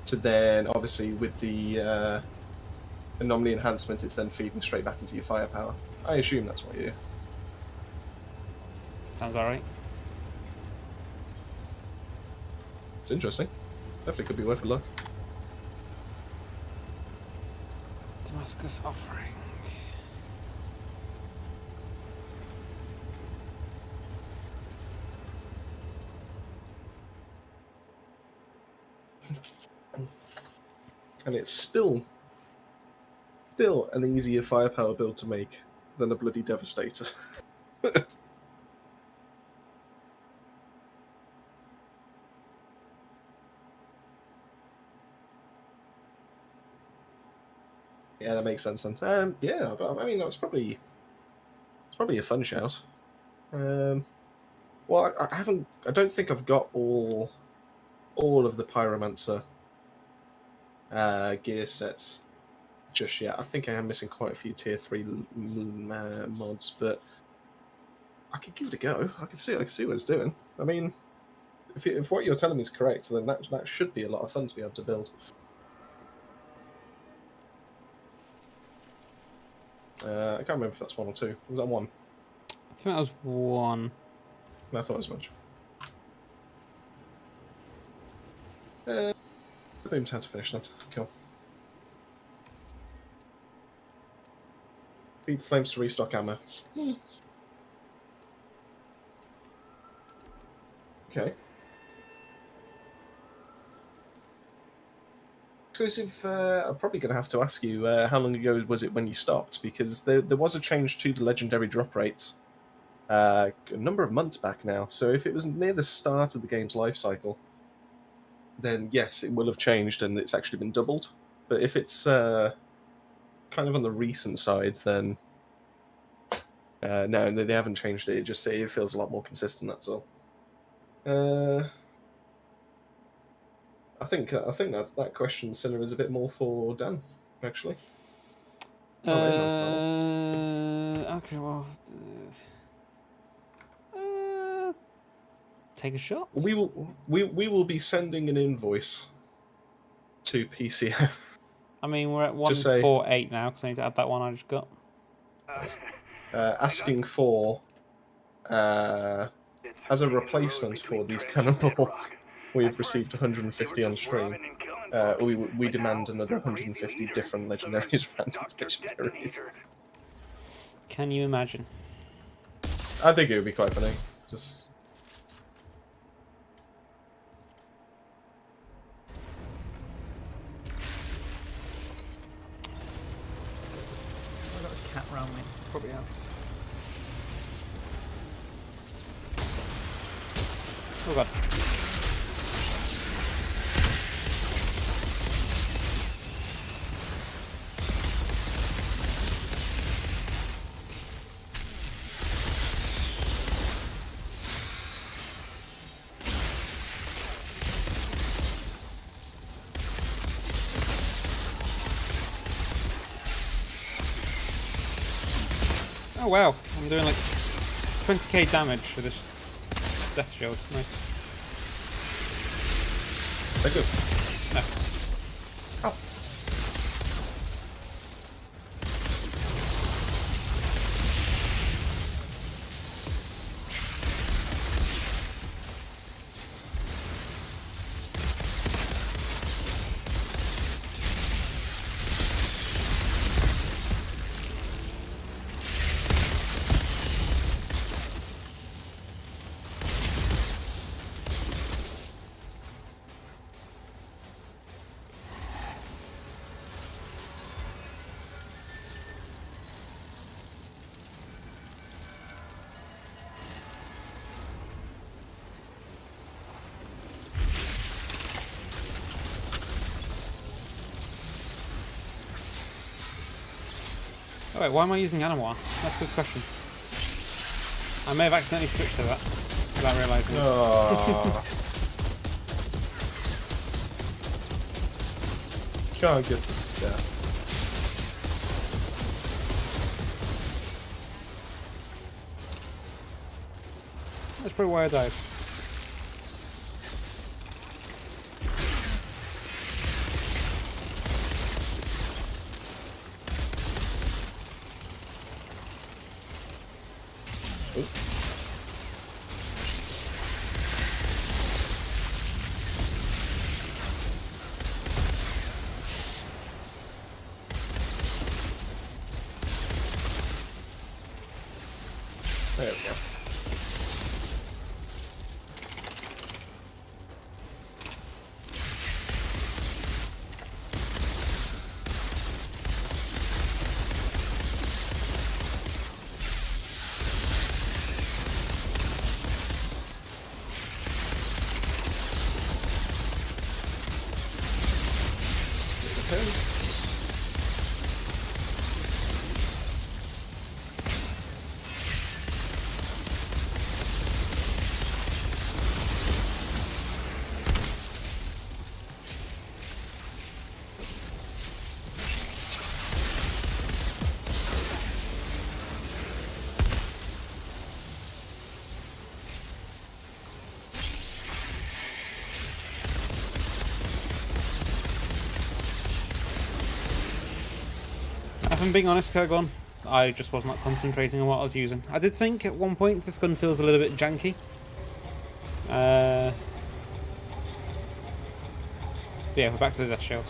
To then, obviously, with the anomaly enhancement, it's then feeding straight back into your firepower. I assume that's what you do. Sounds about right. It's interesting. Definitely could be worth a look. Damascus offering. And it's still an easier firepower build to make than a bloody Devastator. Yeah, that makes sense then. Yeah, but I mean, it's probably a fun shout. Well, I don't think I've got all of the Pyromancer gear sets just yet. I think I am missing quite a few tier 3 mods, but I could give it a go. I can see what it's doing. I mean, if what you're telling me is correct, then that should be a lot of fun to be able to build. I can't remember if that's 1 or 2. Was that 1? I think that was 1. I thought as much. Boom time to finish then. Cool. Feed flames to restock ammo. Okay. Exclusive, I'm probably going to have to ask you, how long ago was it when you stopped? Because there was a change to the legendary drop rates a number of months back now. So if it was near the start of the game's life cycle, then yes, it will have changed and it's actually been doubled. But if it's kind of on the recent side, then no, they haven't changed it. It feels a lot more consistent. That's all. I think that question, Sinner, is a bit more for Dan, actually. Okay, well, take a shot. We will be sending an invoice to PCF. I mean, we're at 148 now because I need to add that one I just got. Asking for as a replacement for these cannonballs. We've received 150 on stream. We demand another 150 different legendaries, random legendaries. Can you imagine? I think it would be quite funny. Just. I got a cat round me. Probably have. Oh god. Oh wow, I'm doing like 20k damage for this death shield. Nice. They're good. No. Oh. Oh wait, why am I using Animoir? That's a good question. I may have accidentally switched to that without realising. Oh. Can't get the stuff. That's probably why I died. There we go. Okay. If I'm being honest, Kurgon, I just was not concentrating on what I was using. I did think at one point this gun feels a little bit janky. Yeah, we're back to the death shield.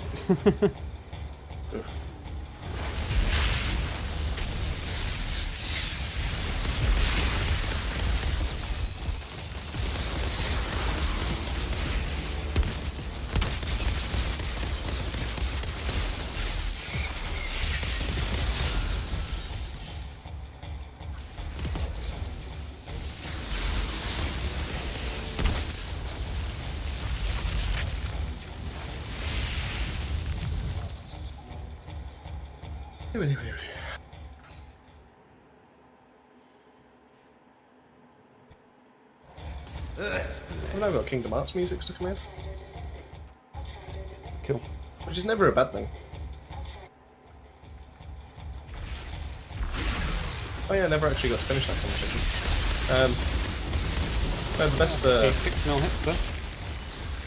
I've now got Kingdom Hearts music to come in, Cool. which is never a bad thing. Oh yeah, I never actually got to finish that conversation. No, the best. A few 6mm hits there.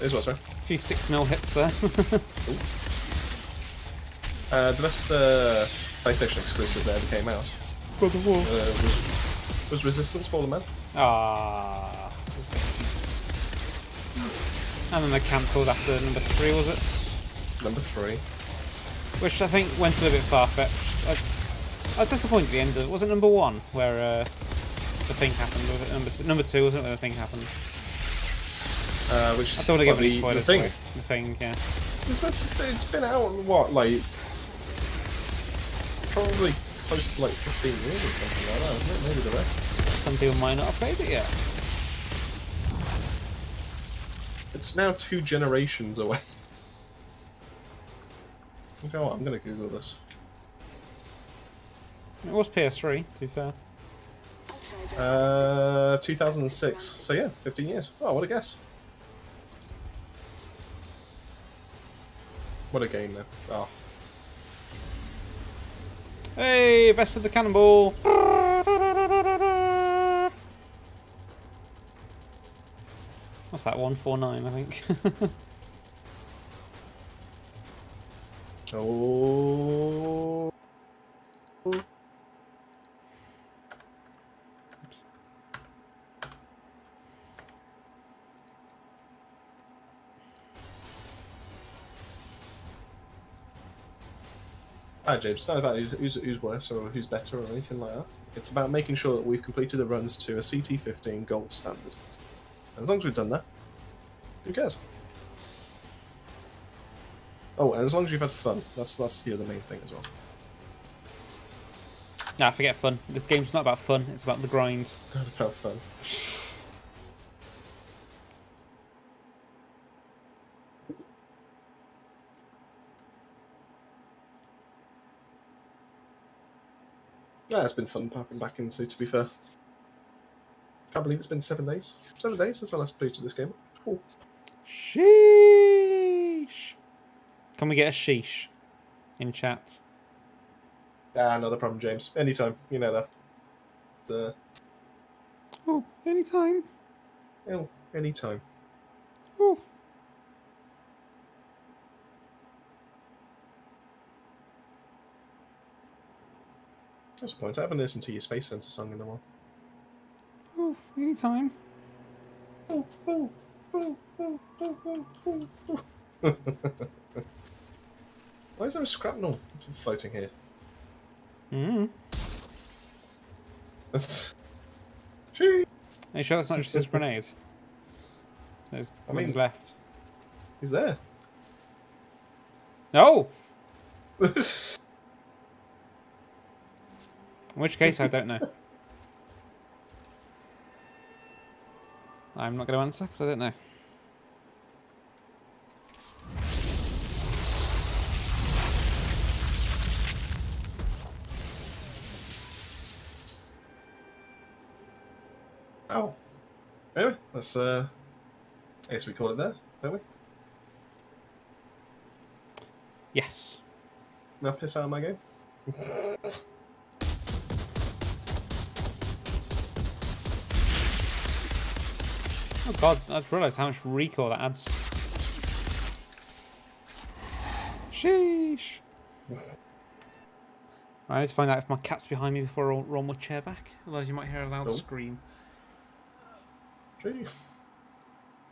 Is what, sorry? A few 6mm hits there. The best PlayStation exclusive that ever came out God of War. was Resistance Fallen Man. Ah. And then they cancelled after number 3, was it? Number 3. Which I think went a little bit far-fetched. I was disappointed at the end of it. Was it number 1 where the thing happened? Was it number 2, wasn't it, where the thing happened? Which I don't want to give any spoilers. The Thing. Away. The Thing, yeah. It's been out, what, like... Probably close to like 15 years or something like that, isn't it? Maybe the rest. Some people might not have played it yet. It's now 2 generations away. You know what, I'm gonna Google this. It was PS3, to be fair. 2006. So yeah, 15 years. Oh, what a guess. What a game, though. Oh. Hey, best of the cannonball! What's that? 149, I think. Oh. Hi, James. It's not about who's worse or who's better or anything like that. It's about making sure that we've completed the runs to a CT15 gold standard. And as long as we've done that, who cares? Oh, and as long as you've had fun, that's the other main thing as well. Nah, forget fun. This game's not about fun, it's about the grind. Not about fun. Yeah, it's been fun popping back into, to be fair. Can't believe it's been 7 days. 7 days since I last played to this game. Cool. Sheesh. Can we get a sheesh in chat? Ah, not a problem, James. Anytime. You know that. Oh, anytime. Oh, anytime. Oh. That's the point. I haven't listened to your Space Center song in a while. Oh, anytime. Oh, oh, oh, oh, oh, oh, oh, oh. Why is there a scrapnel floating here? That's. Are you sure that's not just his grenade? There's wings left. He's there. No! In which case, I don't know. I'm not going to answer because I don't know. Oh. Anyway, let's I guess we call it there, don't we? Yes. Now piss out of my game. Oh god, I just realised how much recoil that adds. Sheesh. I need to find out if my cat's behind me before I roll my chair back. Otherwise you might hear a loud scream. Gee.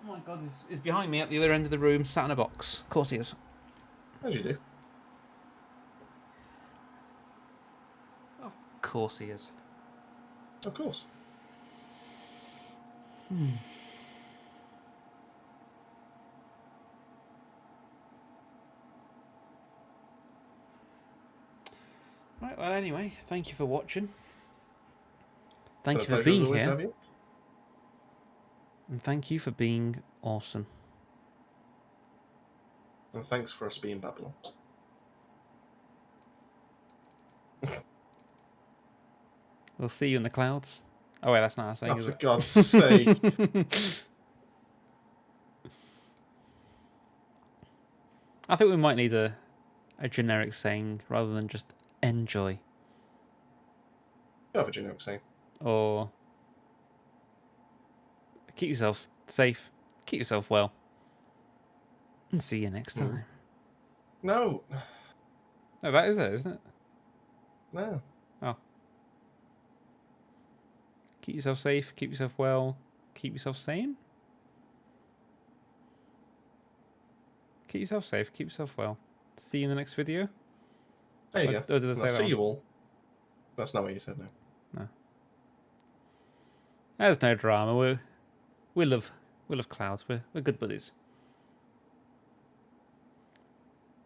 Oh my god, he's behind me at the other end of the room, sat in a box. Of course he is. As you do. Of course he is. Of course. Right, well anyway, thank you for watching. Thank you Been a for pleasure as being always, here. have you? And thank you for being awesome. And thanks for us being Babylon. We'll see you in the clouds. Oh wait, that's not our saying, Oh, is for it? God's sake. I think we might need a generic saying rather than just enjoy. You have a generic saying. Or keep yourself safe, keep yourself well, and see you next time. No. No, that is it, isn't it? No. Oh. Keep yourself safe, keep yourself well, keep yourself sane. Keep yourself safe, keep yourself well. See you in the next video. There you Or go. did I say I'll that see one? you all. That's not what you said, no. No. There's no drama. We love clouds. We're good buddies.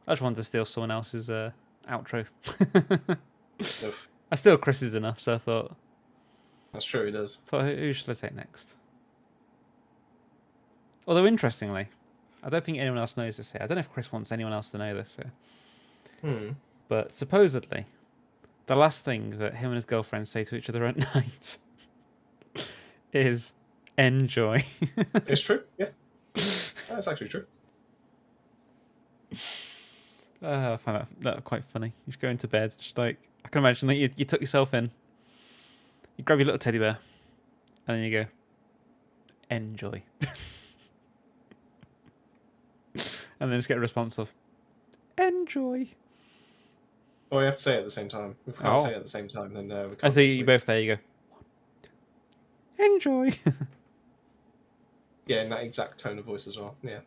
I just wanted to steal someone else's outro. Oof. I steal Chris's enough, so I thought That's true, he does. who should I take next? Although interestingly, I don't think anyone else knows this here. I don't know if Chris wants anyone else to know this here. But supposedly, the last thing that him and his girlfriend say to each other at night is enjoy. It's true, yeah. That's actually true. I find that quite funny. You just go into bed, just like, I can imagine that you tuck yourself in, you grab your little teddy bear, and then you go, enjoy. and then just get a response of enjoy. Oh, we have to say it at the same time. If we can't Oh. say it at the same time, then we can't. I see you sleep. both there. You go. Enjoy. Yeah, in that exact tone of voice as well. Yeah.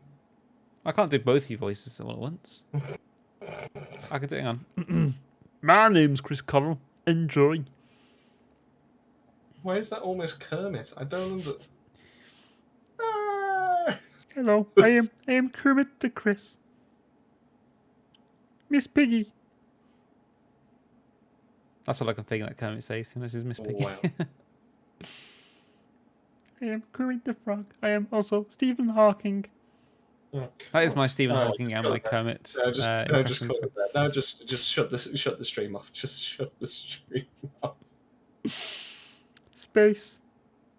I can't do both your voices all at once. I can do it on. My name's Chris Connell. Enjoy. Why is that almost Kermit? I don't under. Hello, I am Kermit the Chris. Miss Piggy. That's all I can think that Kermit says. This is Miss Piggy. Wow. I am Kermit the Frog. I am also Stephen Hawking. Oh, That is my God. Stephen No, Hawking just and cut my it there. Kermit No, just impressions. call it that. No, just shut the stream off. Just shut the stream off. Space.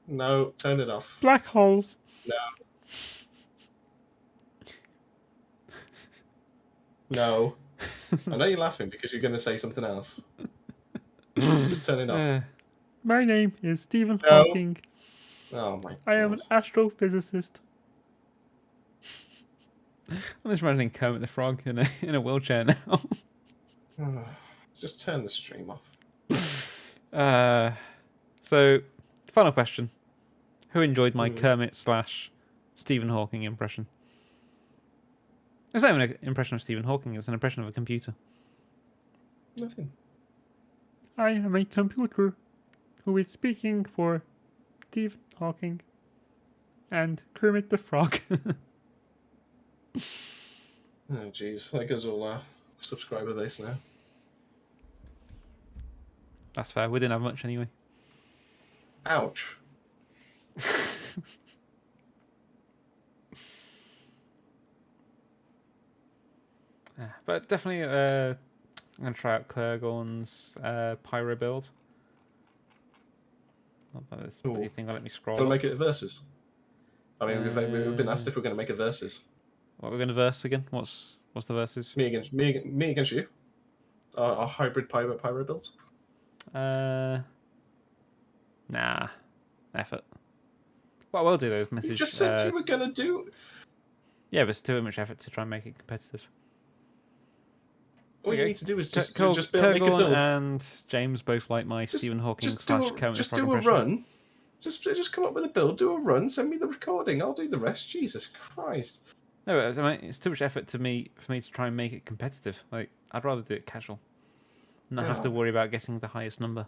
No, turn it off. Black holes. No. I know you're laughing because you're going to say something else. Just turn it off. My name is Stephen No. Hawking. Oh my God. I am an astrophysicist. I'm just imagining Kermit the Frog in a wheelchair now. Just turn the stream off. So, final question. Who enjoyed my Kermit / Stephen Hawking impression? It's not even an impression of Stephen Hawking, it's an impression of a computer. Nothing. I am a computer who is speaking for Stephen Hawking and Kermit the Frog. Oh jeez, that goes all our subscriber base now. That's fair, we didn't have much anyway. Ouch. But definitely, I'm going to try out Kurgorn's Pyro build. Not that it's Ooh. anything, let me scroll. Gonna make it a versus. I mean, we've been asked if we're going to make a versus. What we're going to verse again? What's the versus? Me against you. Our hybrid pyro build. Nah, effort. What I will do though is message. You just said you were going to do. Yeah, but it's too much effort to try and make it competitive. All you need to do is just Kurgorn make a build. And James both like my Stephen Hawking / Kermit Just Frog do a impression. run. Just come up with a build, do a run, send me the recording. I'll do the rest. Jesus Christ. No, I mean, it's too much effort for me to try and make it competitive. Like, I'd rather do it casual, not have to worry about getting the highest number.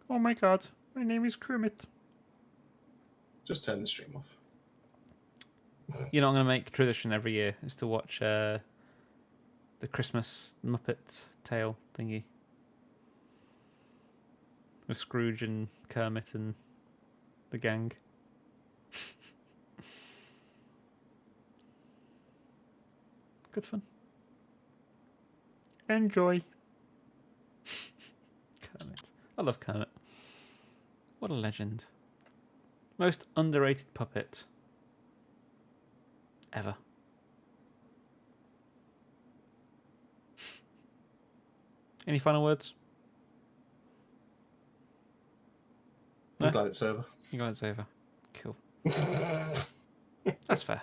Oh my God, my name is Kermit. Just turn the stream off. You know, I'm going to make tradition every year is to watch the Christmas Muppet Tale thingy with Scrooge and Kermit and the gang. Good fun. Enjoy. Kermit. I love Kermit. What a legend. Most underrated puppet ever. Any final words? I'm glad it's over. You glad it's over? Cool. That's fair.